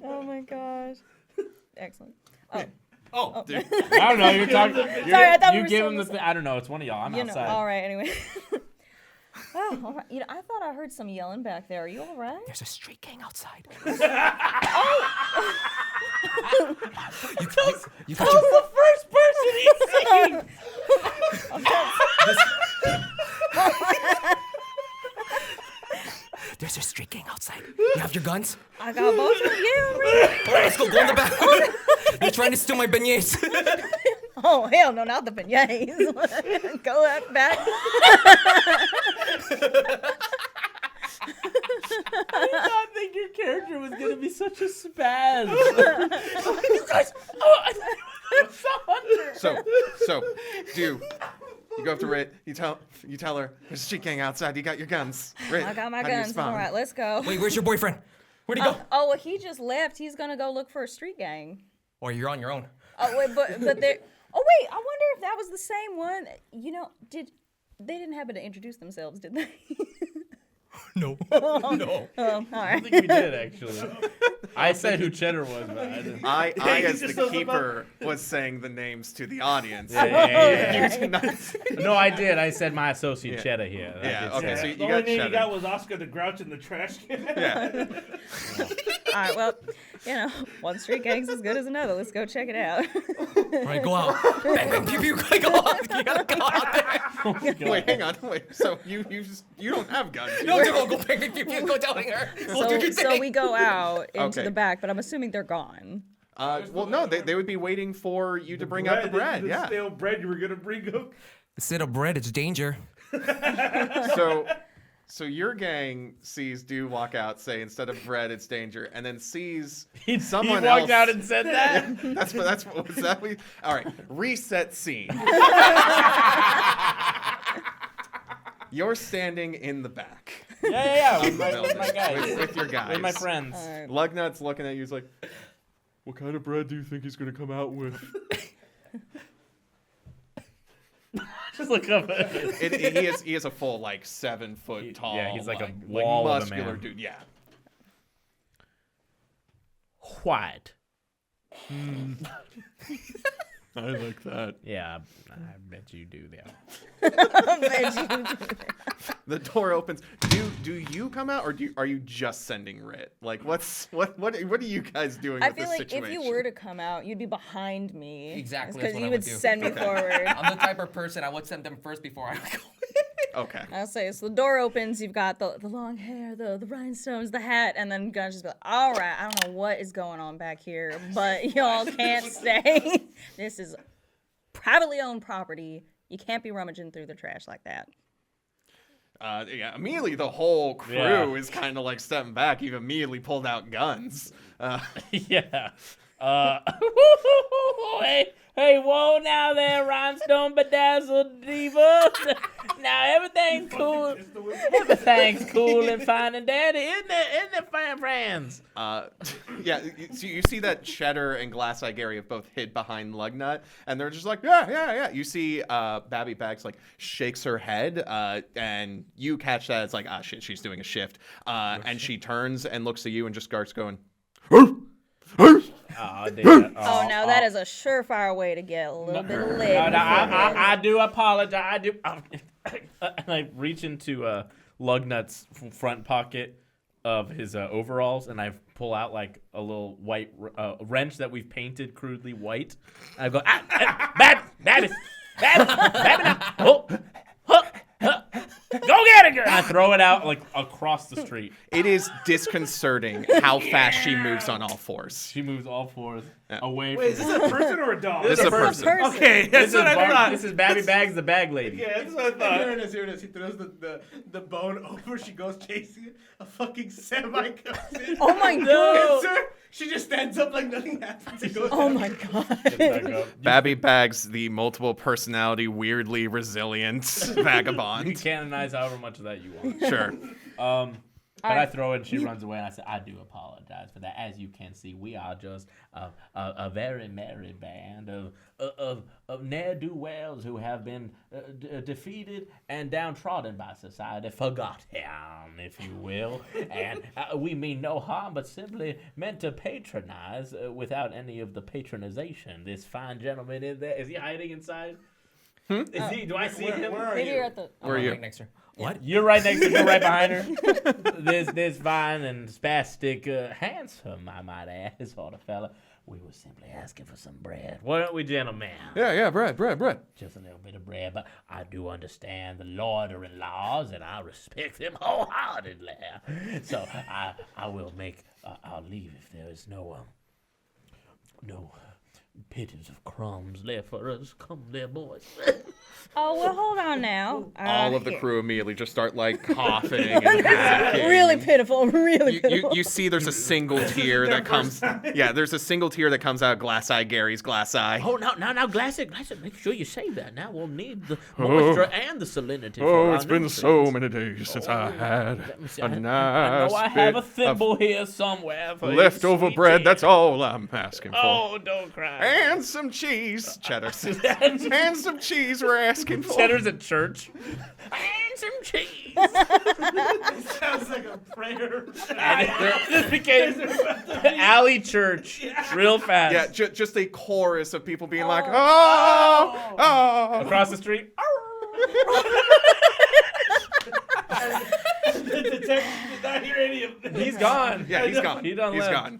Oh my gosh. Excellent. Oh, Dude. I don't know. You're talking. Sorry, I thought we you were give still him the. I don't know. It's one of y'all. I'm You know, outside. all right, anyway. Oh, all right. You know, I thought I heard some yelling back there. Are you all right? there's a street gang outside. You got your, the first person he's seen. there's a street gang outside. You have your guns? I got both of you. All right, let's go in the back. They're trying to steal my beignets. Oh, hell no, not the beignets. Go back. I did not think your character was gonna be such a spaz. You guys. It's a hunter. So, do you go up to Rit? You tell her there's a street gang outside. You got your guns. Rit, I got my how do you guns. respond? All right, let's go. Wait, where's your boyfriend? Where'd he go? Oh, well, he just left. He's gonna go look for a street gang. Or you're on your own. Oh wait, but they. Oh wait, I wonder if that was the same one. You know, they didn't happen to introduce themselves, did they? No. No. Oh, all I right. think we did actually. I said who Cheddar was, but I didn't. I as just the knows keeper, was saying the names to the audience. Yeah. You did not say- No, I did. I said my associate Yeah. Cheddar here. I Yeah, did okay, say so that. you The only got name you Cheddar. got was Oscar the Grouch in the trash can. Yeah. All right. Well, you know, one street gang's as good as another. Let's go check it out. All right, go out. Bang, bang, pew, pew. Go out. You gotta go out there. Wait, hang on. Wait. So you don't have guns. No, go bang, bang, pew, pew. Go telling her. Go do your So thing. we go out into Okay. the back, but I'm assuming they're gone. Well, no, they would be waiting for you to bring out the bread. The Yeah. stale bread you were gonna bring up. Instead of bread, it's danger. So your gang sees Dew walk out, say instead of bread, it's danger, and then sees someone he walked else. out and said that. That's what was that. All right, reset scene. You're standing in the back Yeah. of With the my building guys. with your guys. With my friends. Lugnut's looking at you. He's like, "What kind of bread do you think he's gonna come out with?" Just look up at it. He is a full 7 foot tall. Yeah, he's like a wall of a muscular man. dude. Yeah. White. I like that. Yeah, I bet you do that. The door opens. Do you come out, or are you just sending Rit? Like, what are you guys doing I with feel this like situation? if you were to come out, you'd be behind me. Exactly, Because that's what you I would would do. send me forward. I'm the type of person I would send them first before I go. Okay. I'll say, so the door opens, you've got the long hair, the rhinestones, the hat, and then gonna just be like, all right, I don't know what is going on back here, but y'all can't stay. This is privately owned property. You can't be rummaging through the trash like that. Yeah, immediately the whole crew Yeah. is kind of stepping back. You've immediately pulled out guns. Yeah. Hey, whoa now there, Rhinestone Bedazzled Diva. Now everything's cool. Everything's cool and fine and dandy, isn't it, friends? Yeah, you see that Cheddar and Glass Eye Gary have both hid behind Lugnut, and they're just like, yeah. You see Babby Bags shakes her head, and you catch that it's like, shit, she's doing a shift. And she turns and looks at you and just starts going, Oh, dear. Oh, now that is a surefire way to get a little bit of lit. I do apologize. I do. And I reach into Lugnut's front pocket of his overalls, and I pull out a little white wrench that we've painted crudely white. And I go, Babby, go get it, girl! And I throw it out across the street. It is disconcerting how fast she moves on all fours. She moves all fours away Wait, is from this a person or a dog? This is a person. Okay, that's what I thought. This is Babby Bags, the bag lady. Yeah, that's what I thought. Here it is. He throws the bone over. She goes chasing it. A fucking semi comes in. Oh my god. Sir, she just stands up like nothing happens. And goes Oh my god. Back up. Babby Bags, the multiple personality, weirdly resilient You vagabond. canonize however much of that you want. Sure. But I throw it and she runs away, and I said, I do apologize for that. As you can see, we are just a very merry band of ne'er-do-wells who have been defeated and downtrodden by society, forgotten, if you will. And we mean no harm, but simply meant to patronize without any of the patronization. This fine gentleman is there. Is he hiding inside? Is he? Do I see him? Maybe you're at the. Where are you? Right next to her. What? You're right next to her, right behind her. This fine and spastic, handsome, I might add, sort of fella. We were simply asking for some bread. Weren't we, gentlemen? Yeah, bread. Just a little bit of bread, but I do understand the loiter-in-laws, and I respect them wholeheartedly. So I will make our leave if there is no pittance of crumbs left for us. Come there, boys. Oh, well, hold on now. All of the here. crew immediately just start coughing and hacking. Really pitiful, really pitiful. You see there's a single tear that comes. Yeah, there's a single tear that comes out of Glass Eye Gary's glass eye. Oh, now, Glassy, make sure you say that. Now we'll need the moisture and the salinity. For Oh, our it's been new so things. many days since I had Let me see. a I know nice I have a bit thimble here somewhere. For you leftover sweet bread. tea. That's all I'm asking for. Oh, don't cry. And some cheese. Cheddar. And some cheese we're asking for. Cheddar's at church. And some cheese. Sounds like a prayer. This became alley church real fast. Yeah, just a chorus of people being like, oh. Across the street. The detective did not hear any of this. He's gone. Yeah, he's gone. He done He's left. gone.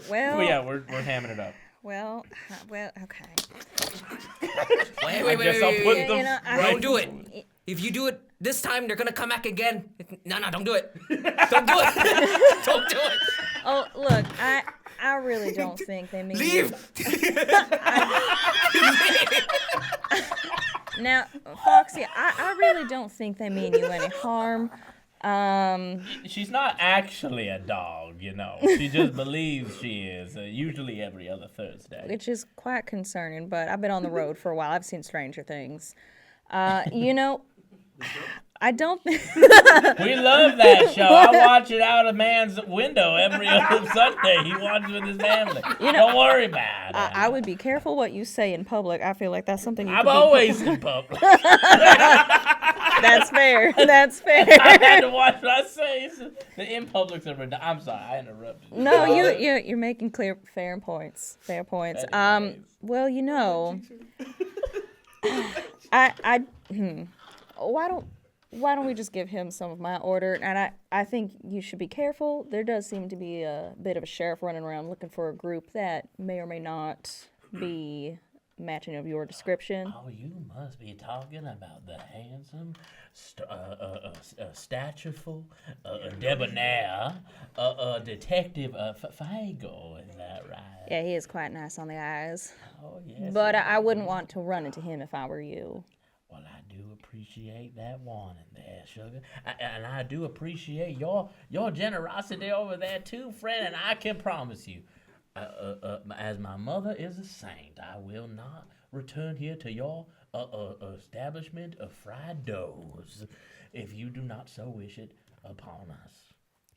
Well- yeah, we're hamming it up. Well, okay. Wait, guess I'll put Yeah, the you know, Don't do it. If you do it this time, they're gonna come back again. No, don't do it. Don't do it. Don't do it. Oh, look, I really don't think they mean Leave. Now, Foxy, I really don't think they mean you any harm. She's not actually a dog, you know. She just believes she is, usually every other Thursday. Which is quite concerning, but I've been on the road for a while. I've seen stranger things. You know, I don't think... We love that show. I watch it out a man's window every other Sunday. He watches with his family. Don't worry about it. I would be careful what you say in public. I feel like that's something you I'm could be- always in public. That's fair. That's fair. I had to watch what I say. The in public's are I'm sorry, I interrupted. No, you're making fair points. Fair points. Anyways. Well, you know, why don't we just give him some of my order? And I think you should be careful. There does seem to be a bit of a sheriff running around looking for a group that may or may not be matching of your description. Oh, you must be talking about the handsome, statureful, debonair, detective Fago. Is that right? Yeah, he is quite nice on the eyes. Oh, yes. But I wouldn't want to run into him if I were you. Well, I do appreciate that warning there, sugar. And I do appreciate your generosity over there, too, friend. And I can promise you, as my mother is a saint, I will not return here to your establishment of fried doughs if you do not so wish it upon us.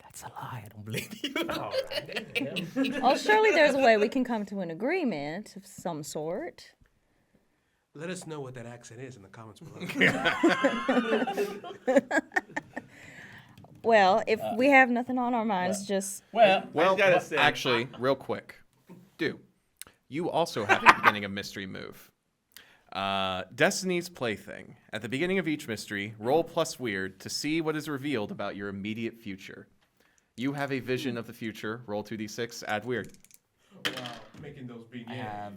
That's a lie. I don't believe you. All right. Well, surely there's a way we can come to an agreement of some sort. Let us know what that accent is in the comments below. Well, if we have nothing on our minds, just... Well, Well, gotta well, say- actually, real quick. You also have at the beginning a mystery move. Destiny's Plaything. At the beginning of each mystery, roll plus weird to see what is revealed about your immediate future. You have a vision of the future. Roll 2d6, add weird. Wow, making those big I have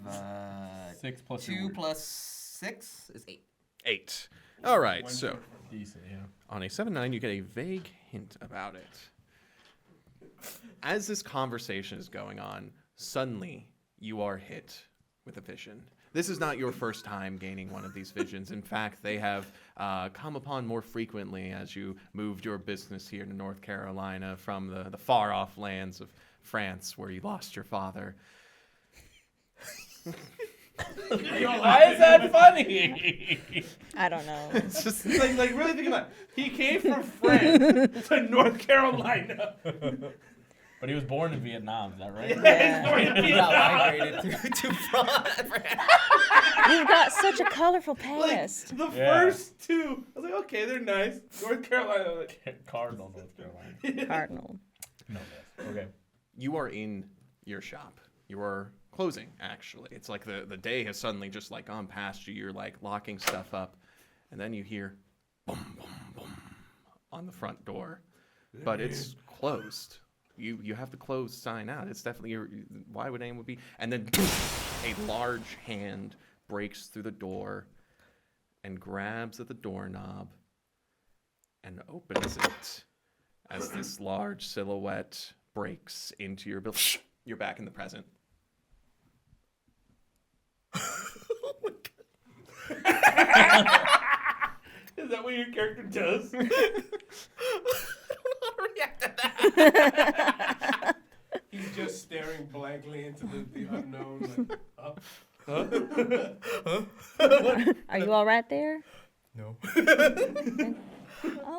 6 plus 2 plus 6 is 8. 8. All right, so Decent, yeah. on a 7-9, you get a vague hint about it. As this conversation is going on, suddenly you are hit with a vision. This is not your first time gaining one of these visions. In fact, they have come upon more frequently as you moved your business here to North Carolina from the far-off lands of France where you lost your father. Why is that funny? I don't know. It's just Like really think about it. He came from France to North Carolina. But he was born in Vietnam, is that right? Yeah. He got migrated to France. You've got such a colorful past. The Yeah. first two, I was like, okay, they're nice. North Carolina, like, Cardinal, North Carolina. Cardinal. No, yes. Okay. you are in your shop. You are closing, actually. It's like the day has suddenly just like gone past you. You're like locking stuff up, and then you hear boom, boom, boom on the front door, but it's closed. You have the closed sign out. It's definitely why would anyone be? And then a large hand breaks through the door and grabs at the doorknob and opens it as this large silhouette breaks into your building. You're back in the present. is that what your character does? He's just staring blankly into the unknown. Like, Are you all right there? No.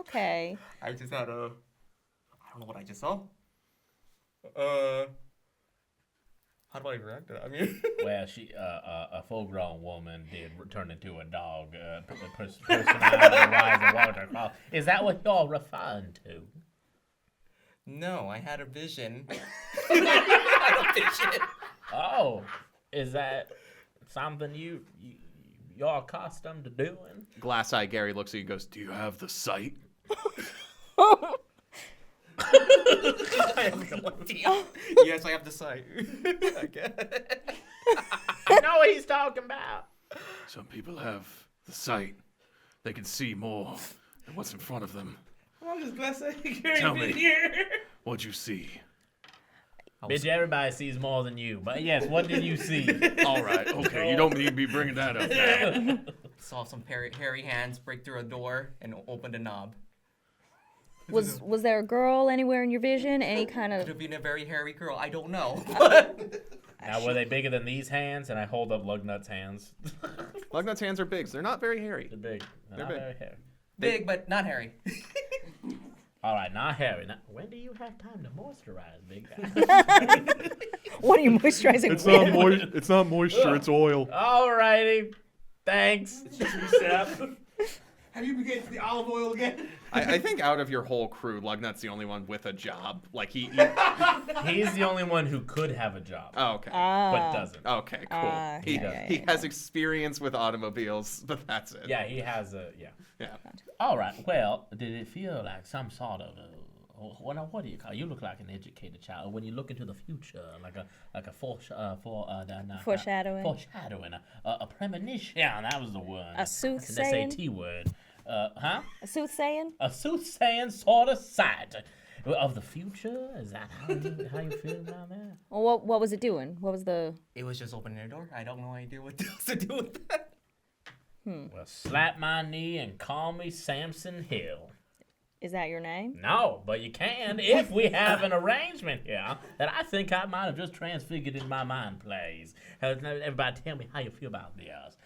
Okay. I just had a. I don't know what I just saw. How do I react to that? I mean, Well, she, a full-grown woman did turn into a dog. Personality rise and walked across. Is that what you're referring to? no, I had a vision. Oh, is that something you're accustomed to doing? Glass Eye Gary looks at you and goes, "Do you have the sight?" I have no idea. Yes, I have the sight. Okay. I know what he's talking about. Some people have the sight. They can see more than what's in front of them. How long has Glass Eye Gary Tell been me. here? What'd you see? Bitch, everybody sees more than you. But yes, what did you see? All right, okay, you don't need to be bringing that up now. Saw some hairy hands break through a door and open the knob. Was there a girl anywhere in your vision? Any kind Could of have been a very hairy girl. I don't know. Now, were they bigger than these hands? And I hold up Lugnut's hands. Lugnut's hands are big. So they're not very hairy. They're big. They're Not big. very hairy. Big, but not hairy. All right, not hairy. Now, when do you have time to moisturize, big guy? what are you moisturizing with? It's not moisture. It's oil. All righty. Thanks. True sap. Have you been getting to the olive oil again? I think out of your whole crew, Lugnut's the only one with a job. Like he He's the only one who could have a job, oh, okay. but doesn't. Okay, cool. He yeah. has experience with automobiles, but that's it. Yeah, he has a, yeah. Yeah. All right, well, did it feel like some sort of, what do you call it? You look like an educated child. When you look into the future, like a Foreshadowing. Foreshadowing, a premonition. Yeah, that was the one. A soothsaying? An SAT word. Huh? A soothsaying? A soothsaying sort of sight of the future. Is that how you feel about that? Well, what was it doing? What was the? It was just opening the door. I don't know idea what else to do with that. Well, slap my knee and call me Samson Hill. Is that your name? No, but you can if we have an arrangement here that I think I might have just transfigured in my mind plays. Everybody tell me how you feel about this.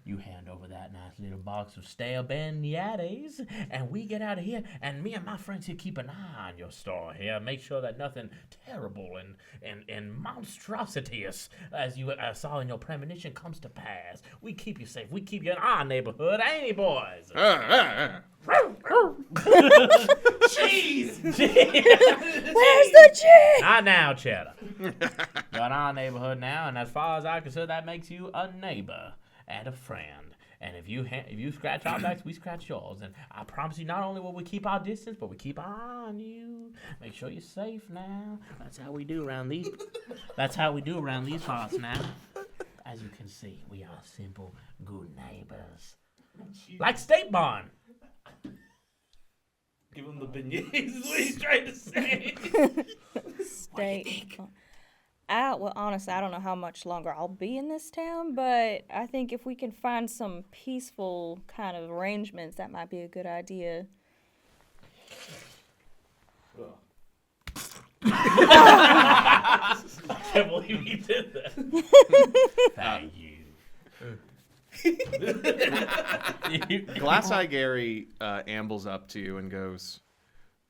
You hand over that nice little box of stale beignets, and we get out of here, and me and my friends here keep an eye on your store here. Make sure that nothing terrible and monstrosities, as you saw in your premonition, comes to pass. We keep you safe. We keep you in our neighborhood, ain't we, boys? Jeez. Where's the cheese? Not now, Cheddar. You're in our neighborhood now, and as far as I consider, that makes you a neighbor and a friend. And if you scratch our backs, we scratch yours. And I promise you, not only will we keep our distance, but we keep our eye on you. Make sure you're safe now. That's how we do around these. That's how we do around these parts now. As you can see, we are simple, good neighbors, like State Barn. Give him the beignets is what he's trying to say. State. Well, honestly, I don't know how much longer I'll be in this town, but I think if we can find some peaceful kind of arrangements, that might be a good idea. I can't believe he did that. Thank you. Glass Eye Gary ambles up to you and goes,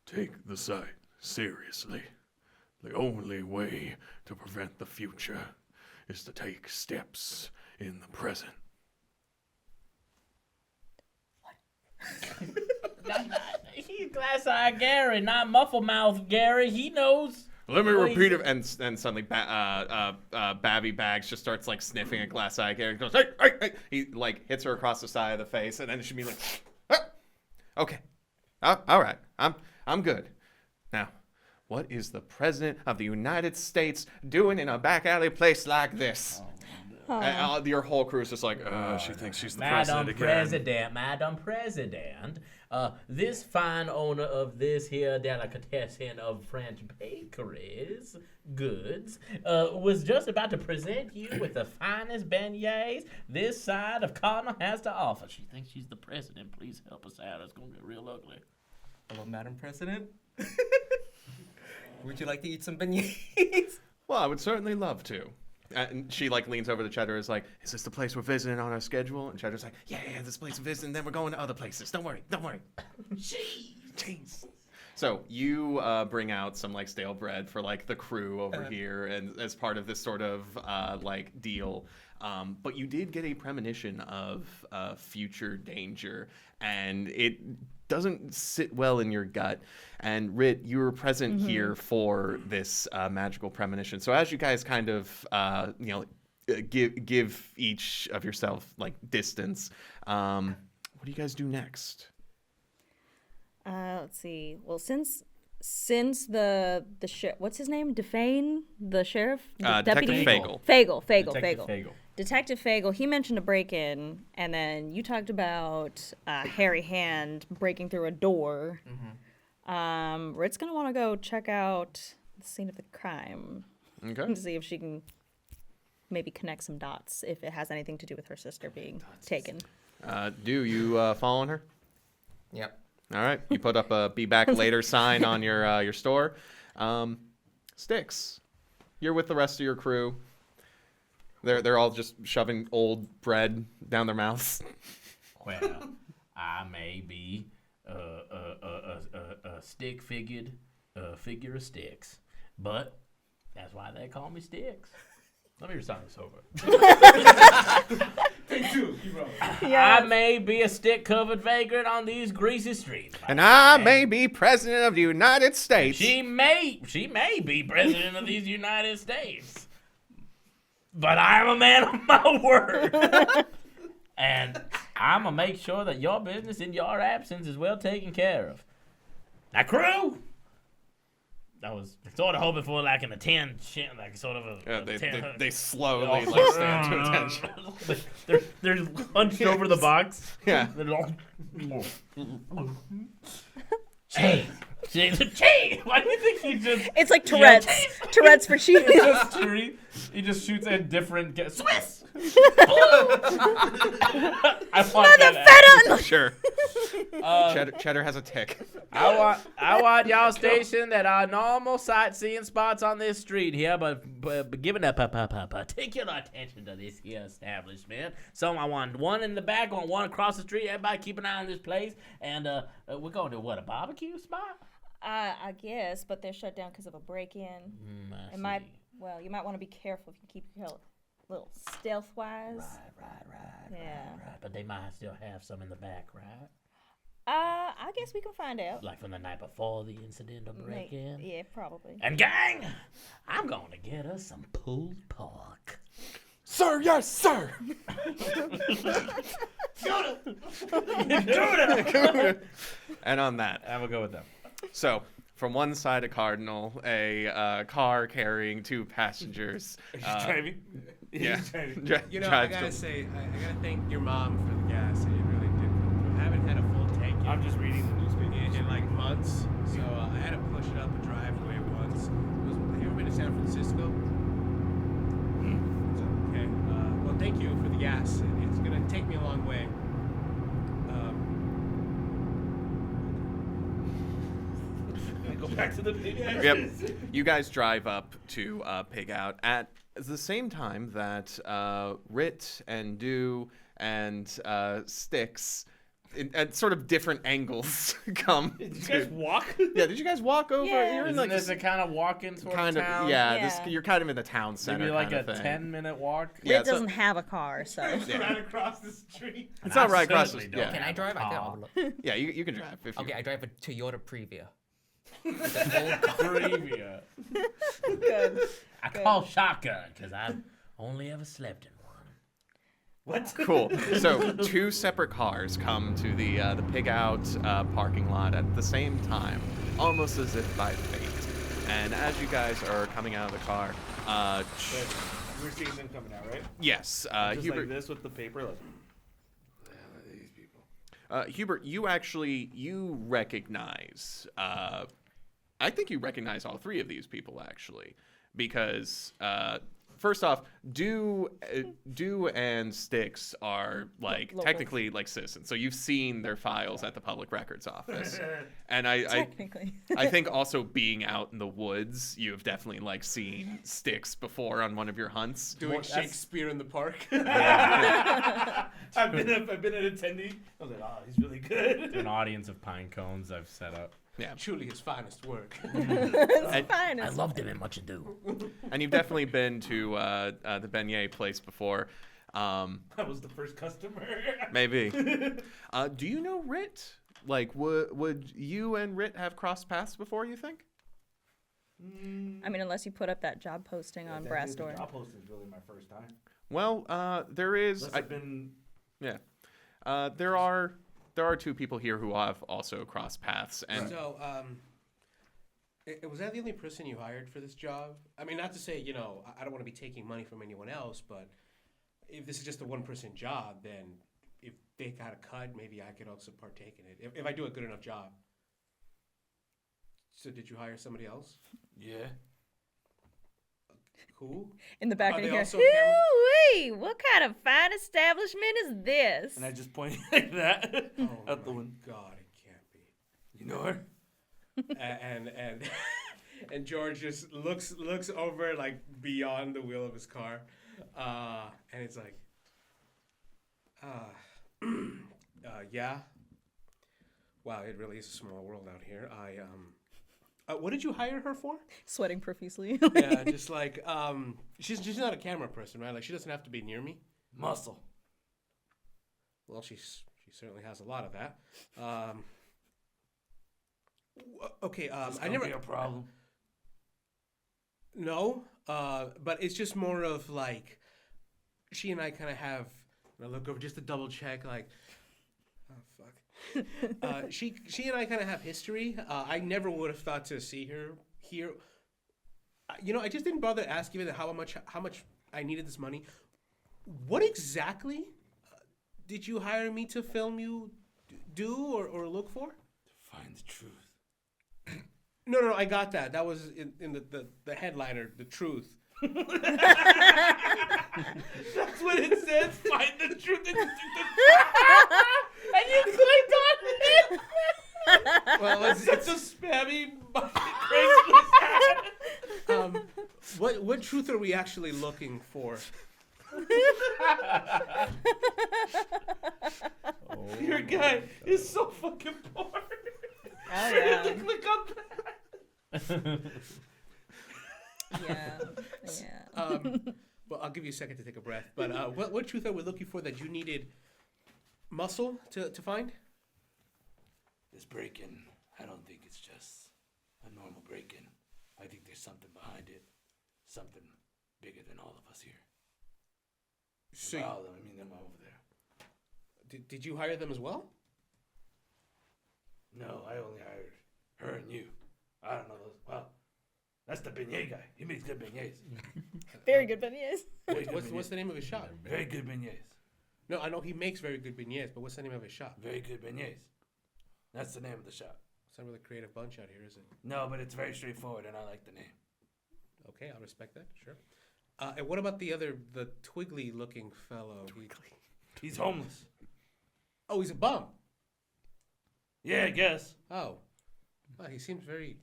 "Take the sight seriously. The only way to prevent the future is to take steps in the present." He's glass-eyed Gary, not muffle-mouth Gary. He knows. Let me repeat it, and suddenly Babby Bags just starts like sniffing at Glass Eye Gary. He goes, hey, hey, hey. He like hits her across the side of the face, and then she'd be like, ah, okay, all right, I'm good. Now, what is the President of the United States doing in a back alley place like this? Your whole crew is just like, she thinks she's the president again. Madam President, this fine owner of this here delicatessen of French bakeries goods was just about to present you with the finest beignets this side of Cardinal has to offer. She thinks she's the president. Please help us out. It's going to get real ugly. Hello, Madam President. Would you like to eat some beignets? Well, I would certainly love to. And she like leans over to Cheddar, is like, "Is this the place we're visiting on our schedule?" And Cheddar's like, "Yeah, this place we're visiting. Then we're going to other places. Don't worry." Jeez. So you bring out some like stale bread for like the crew over here, and as part of this sort of like deal. But you did get a premonition of future danger, and it doesn't sit well in your gut. And Rit, you were present here for this magical premonition. So as you guys kind of give each of yourself like distance, what do you guys do next? Let's see. Well, since the what's his name? Defane, the sheriff, Detective Fagel. Fagel. Detective Fagel. He mentioned a break-in, and then you talked about hairy hand breaking through a door. Rit's gonna want to go check out the scene of the crime. Okay. To see if she can maybe connect some dots, if it has anything to do with her sister being taken. Do you following her? Yep. All right. You put up a "Be Back Later" sign on your store. Sticks, you're with the rest of your crew. They're all just shoving old bread down their mouths. Well, I may be a stick figure of sticks, but that's why they call me Sticks. Let me start this over. Take two. Keep rolling. I may be a stick-covered vagrant on these greasy streets. And I may be president of the United States. She may be president of these United States. But I am a man of my word. And I'm going to make sure that your business in your absence is well taken care of. Now, crew! I was sort of hoping for like an attention, like sort of a... They slowly like stand to attention. they're hunched over the box. Yeah. They're all... Cheese! Cheese! Why do you think he just... It's like Tourette's. Tourette's for sheep. He just shoots at different... Swiss! Sure. Cheddar has a tick. I want y'all stationed at our normal sightseeing spots on this street here, but giving up particular attention to this here establishment. So I want one in the back, I want one across the street. Everybody keep an eye on this place, and we're going to what, a barbecue spot? I guess, but they're shut down because of a break-in. You might want to be careful if you keep your little stealth-wise. Right. Yeah. Right. But they might still have some in the back, right? I guess we can find out. Like from the night before the incidental break-in? Yeah, probably. And gang, I'm going to get us some pulled pork. Sir, yes, sir. And on that, I will go with them. so from one side of Cardinal, a car carrying 2 passengers. Driving. Yeah. You know, I gotta say, I gotta thank your mom for the gas. It really did come through. I haven't had a full tank yet I'm just reading the newspaper. in like months, so I had to push it up a driveway once. Have you ever been to San Francisco? So, okay. Well, thank you for the gas. It's gonna take me a long way. Go back to the video. Yep. You guys drive up to Pig Out at the same time that Rit and Do and Sticks, at sort of different angles, come. Did you guys walk? Yeah, did you guys walk over? Yeah. You're in Isn't like this a kind of walk-in sort kind of of town? Yeah. you're kind of in the town center. Maybe like kind a of thing. 10-minute walk? Yeah, It doesn't have a car, so. Right across the street. It's not right across the certainly yeah. don't. Can I drive? Yeah, you can drive. If you Okay, I drive a Toyota Previa. Previa. Good. I call shotgun because I've only ever slept in one. What? Cool. So 2 separate cars come to the Pig Out parking lot at the same time, almost as if by fate. And as you guys are coming out of the car, We're seeing them coming out, right? yes, Just Hubert. like this with the paper. Like, Hubert, you recognize. I think you recognize all 3 of these people actually, because first off, Do and Sticks are like Locals. technically like citizens, so you've seen their files at the public records office, and I Technically. I think also being out in the woods, you have definitely like seen Sticks before on one of your hunts. Doing Shakespeare in the park. I've been an attendee. I was like, oh, he's really good. An audience of pine cones I've set up. Yeah. truly his finest work. It's fine. It's loved him in Much Ado. And you've definitely been to the beignet place before. That was the first customer. Maybe. Do you know Rit? Like, would you and Rit have crossed paths before, you think? I mean, unless you put up that job posting on Brass The Door. job posting is really my first time. Well, there is. Unless I've been. Yeah. There are two people here who have also crossed paths, and So, was that the only person you hired for this job? I mean, not to say, I don't want to be taking money from anyone else, but if this is just a one-person job, then if they got a cut, maybe I could also partake in it, if I do a good enough job. So did you hire somebody else? Yeah. Who? In the back Are of they your also head. camera- Ooh-wee, what kind of fine establishment is this? And I just pointed like that Oh at the my one. God, it can't be. You know her? and and George just looks over like beyond the wheel of his car, and it's like, yeah. Wow, it really is a small world out here. What did you hire her for? Sweating profusely. Yeah, just like she's not a camera person, right? Like she doesn't have to be near me. Muscle. Well, she certainly has a lot of that. Okay, I never. Be a problem. No, but it's just more of like she and I kind of have. I look over just to double check, like, oh fuck. She and I kind of have history. I never would have thought to see her here. I just didn't bother asking her how much I needed this money. What exactly did you hire me to film you do or look for? Find the truth. No, I got that. That was in the headliner, the truth. That's what it says. Find the truth. And you clicked on it. Well, It's a spammy Craigslist ad. what truth are we actually looking for? Your guy is so fucking poor. Oh, You have yeah. to click on that. Yeah. Well, I'll give you a second to take a breath. But what truth are we looking for that you needed muscle to find? This break-in, I don't think it's just a normal break-in. I think there's something behind it. Something bigger than all of us here. So All of them, I mean them over there. did you hire them as well? No, I only hired her and you. I don't know those. Well, that's the beignet guy. He makes good beignets. Very good beignets. Very good What's beignets. the name of his shop? Very good beignets. No, I know he makes very good beignets, but what's the name of his shop? Very good beignets. That's the name of the shop. It's not really a creative bunch out here, is it? No, but it's very straightforward, and I like the name. Okay, I'll respect that. Sure. And what about the twiggly-looking fellow? He's homeless. Oh, he's a bum. Yeah, I guess. Oh, well, he seems very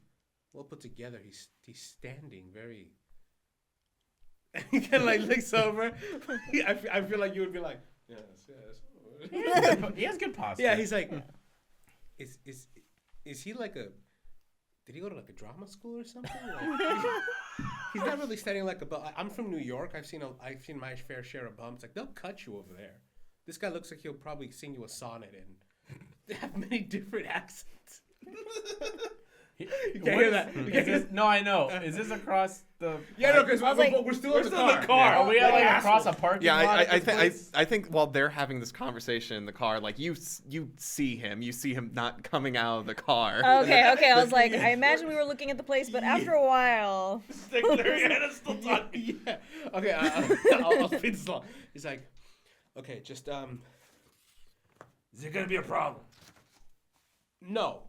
well put together. He's standing very. He kind of like looks over. I feel like you would be like, yes. He has good posture. Yeah, he's like, is he like a? Did he go to like a drama school or something? Like, he's not really standing like a bum. I'm from New York. I've seen my fair share of bums. Like they'll cut you over there. This guy looks like he'll probably sing you a sonnet and have many different accents. You can't hear that. You can't hear that. No, I know. Is this across the? Yeah, no, because like, we're still in the car. Are we like across a parking yeah, lot? I think while they're having this conversation in the car, like you see him not coming out of the car. Okay. I was like, I imagine we were looking at the place, but after a while. Secretary still talking. Yeah. Okay, I'll speed this along. He's like, okay, just Is it gonna be a problem? no.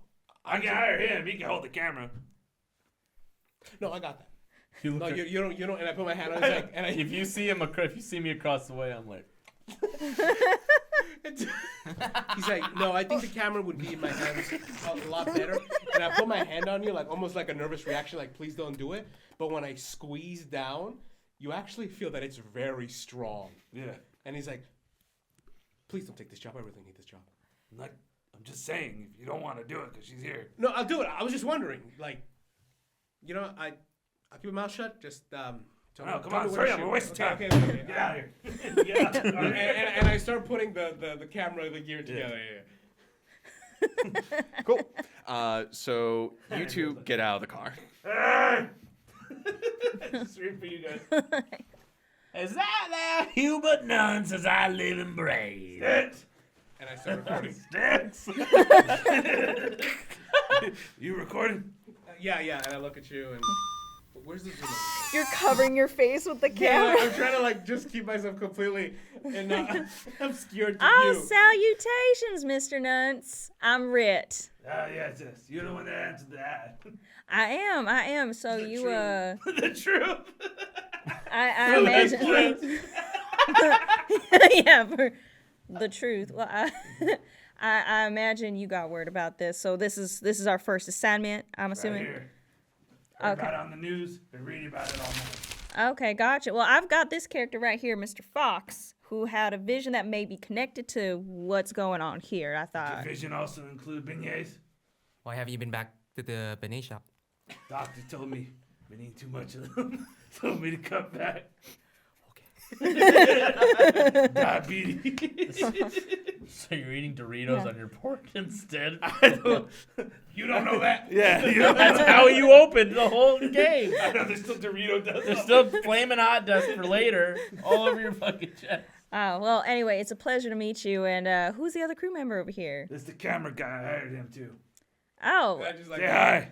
I can hire him. He can hold the camera. No, I got that. You No, look you don't. And I put my hand on his like, and if you see him, if you see me across the way, I'm like, he's like, no, I think the camera would be in my hands a lot better. And I put my hand on you, like almost like a nervous reaction, like please don't do it. But when I squeeze down, you actually feel that it's very strong. Yeah. And he's like, please don't take this job. I really need this job. Like, I'm just saying, if you don't want to do it because she's here. No, I'll do it. I was just wondering, like, you know, I keep my mouth shut. Just No, come tell on, me where hurry to up, shoot. we're wasting time. Okay. Get out of here. Get out. and I start putting the camera, the gear together. Yeah. Cool. So you two get out of the car. Just read for you guys. Is that there Hubert Nunn says I live and breathe? Sticks. And I start recording. Sticks. You recording? Yeah. And I look at you and where's the zoom? You're covering your face with the Yeah, camera. I'm trying to like just keep myself completely and obscured to Oh, you. salutations, Mr. Nunts. I'm Rit. Yes. You're the one that answered that. I am. So The you, truth. The truth. I imagine. Yeah, for the truth. Well, I imagine you got word about this. So this is our first assignment, I'm assuming. Right here. Heard Okay. about it on the news. Been reading about it all morning. Okay, gotcha. Well, I've got this character right here, Mr. Fox, who had a vision that may be connected to what's going on here. I Your thought. vision also include beignets. Why have you been back to the beignet shop? Doctor told me been eating too much of them. Told me to cut back. Diabetes. So you're eating Doritos on your pork instead? You don't know that? Yeah, that's how you opened the whole game. I know there's still Dorito dust. There's still flaming hot dust for later all over your fucking chest. Oh, well, anyway, it's a pleasure to meet you. And who's the other crew member over here? This is the camera guy. I hired him too. Oh, I just like Say hi.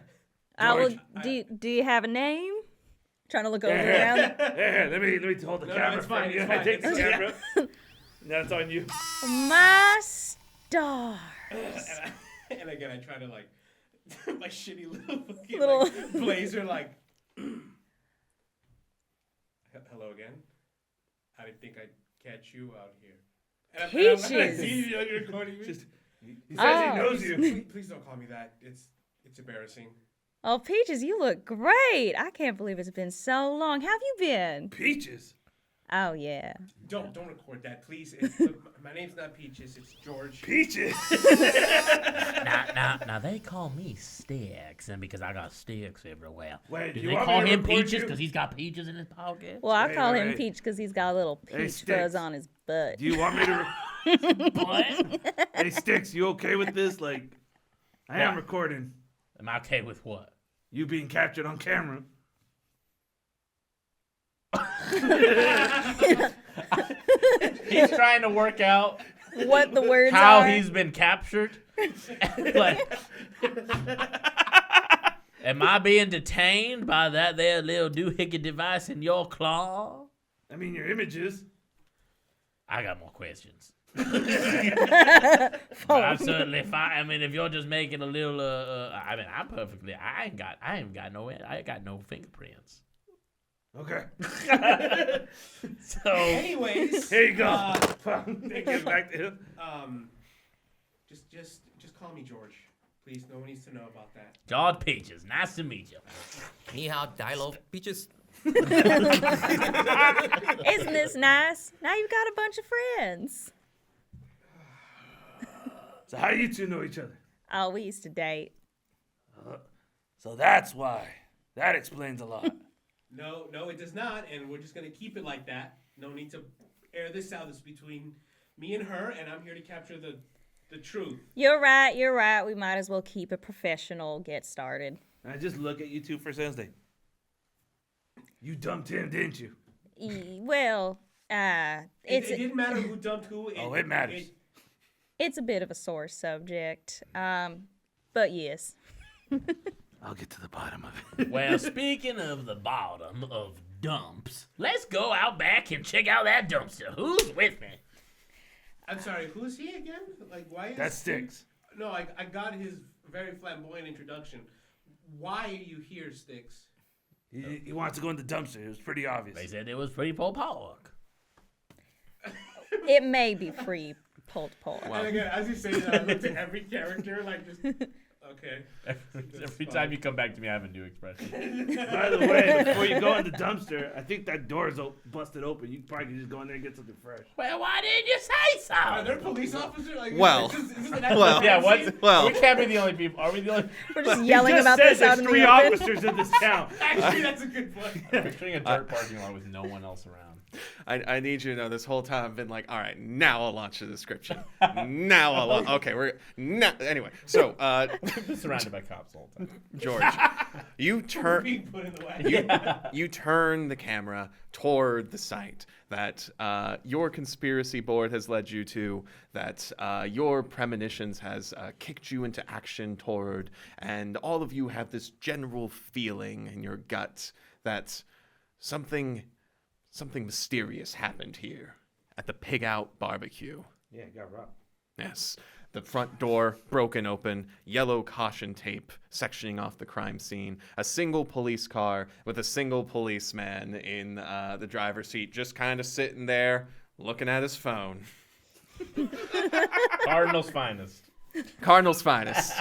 well, George. do you have a name? Trying to look over Yeah. around. Here, let me hold the No, camera. it's fine, for you. it's I fine, take the it's fine. camera. That's on you. My star. And again, I try to like my shitty little fucking Little- like, blazer like. Hello again. I didn't think I'd catch you out here. And I Peaches. see you recording me. Just, he says Oh. he knows you. Please don't call me that. It's embarrassing. Oh, Peaches, you look great. I can't believe it's been so long. How have you been? Peaches. Oh, yeah. Don't record that, please. My name's not Peaches. It's George. Peaches. Now they call me Sticks, and because I got sticks everywhere. Wait, Do you they want call me to him record Peaches you? because he's got peaches in his pocket? Well, I Wait, call wait, him wait. Peach because he's got a little Hey, peach fuzz Sticks. on his butt. Do you want me to? What? Hey, Sticks, you okay with this? Like, I am Yeah. recording. Am I okay with what? You being captured on camera. He's trying to work out What the words how are. he's been captured. Like, am I being detained by that there little doohickey device in your claw? I mean, your images. I got more questions. But I'm certainly fine. I mean, if you're just making a little, I mean, I'm perfectly. I ain't got no fingerprints. Okay. So Anyways, Here you go. Get back to him. just call me George, please. No one needs to know about that. George Peaches, nice to meet you. Ni hao, Dilo, Peaches. Isn't this nice? Now you've got a bunch of friends. So how you two know each other? Oh, we used to date. So that's why. That explains a lot. No, it does not, and we're just gonna keep it like that. No need to air this out. This is between me and her, and I'm here to capture the truth. You're right. We might as well keep it professional. Get started. I just look at you two for Wednesday. You dumped him, didn't you? Well, It didn't matter who dumped who. It matters. it's a bit of a sore subject. But yes. I'll get to the bottom of it. Well, speaking of the bottom of dumps, let's go out back and check out that dumpster. Who's with me? I'm sorry, who's he again? Like, why is That sticks. No, I got his very flamboyant introduction. Why are you here, Sticks? He wants to go in the dumpster. It was pretty obvious. They said it was pretty poor pork. It may be free pulled pork. And again, as you say that, I looked at every character like just. Okay. Every time you come back to me, I have a new expression. By the way, before you go in the dumpster, I think that door's busted open. You probably can just go in there and get something fresh. Well, why didn't you say so? Are there police officers? Like, Well, is this an well, Yeah, what? Well- we can't be the only people. Are we the only? We're just He yelling just about said this out in there's 3 the open. officers in this town. Actually, that's a good point. Picturing a dirt parking lot with no one else around. I need you to know this whole time I've been like, all right, now I'll launch the description. Now I'll okay, anyway. So Surrounded by cops all the time. George, you turn Being put in the way. you turn the camera toward the site that your conspiracy board has led you to, that your premonitions has kicked you into action toward, and all of you have this general feeling in your gut that something mysterious happened here at the Pig Out barbecue. Yeah, got robbed. Yes. The front door broken open, yellow caution tape sectioning off the crime scene, a single police car with a single policeman in the driver's seat just kind of sitting there looking at his phone. Cardinal's finest. Cardinal's finest.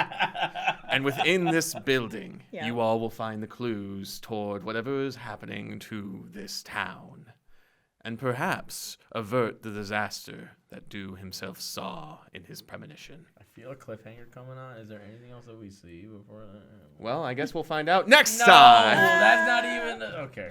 And within this building, Yeah. you all will find the clues toward whatever is happening to this town. And perhaps avert the disaster that Dew himself saw in his premonition. I feel a cliffhanger coming on. Is there anything else that we see before? Well, I guess we'll find out next No, time. that's not even okay.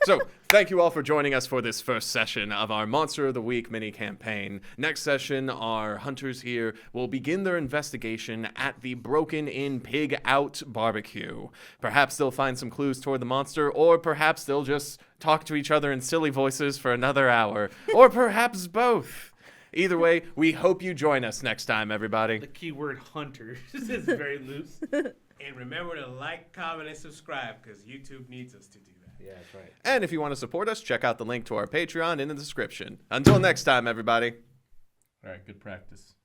So, thank you all for joining us for this first session of our Monster of the Week mini campaign. Next session, our hunters here will begin their investigation at the Broken In Pig Out barbecue. Perhaps they'll find some clues toward the monster, or perhaps they'll just talk to each other in silly voices for another hour, or perhaps both. Either way, we hope you join us next time, everybody. The keyword hunter is very loose. And remember to like, comment, and subscribe because YouTube needs us to do that. Yeah, that's right. And if you want to support us, check out the link to our Patreon in the description. Until next time, everybody. All right, good practice.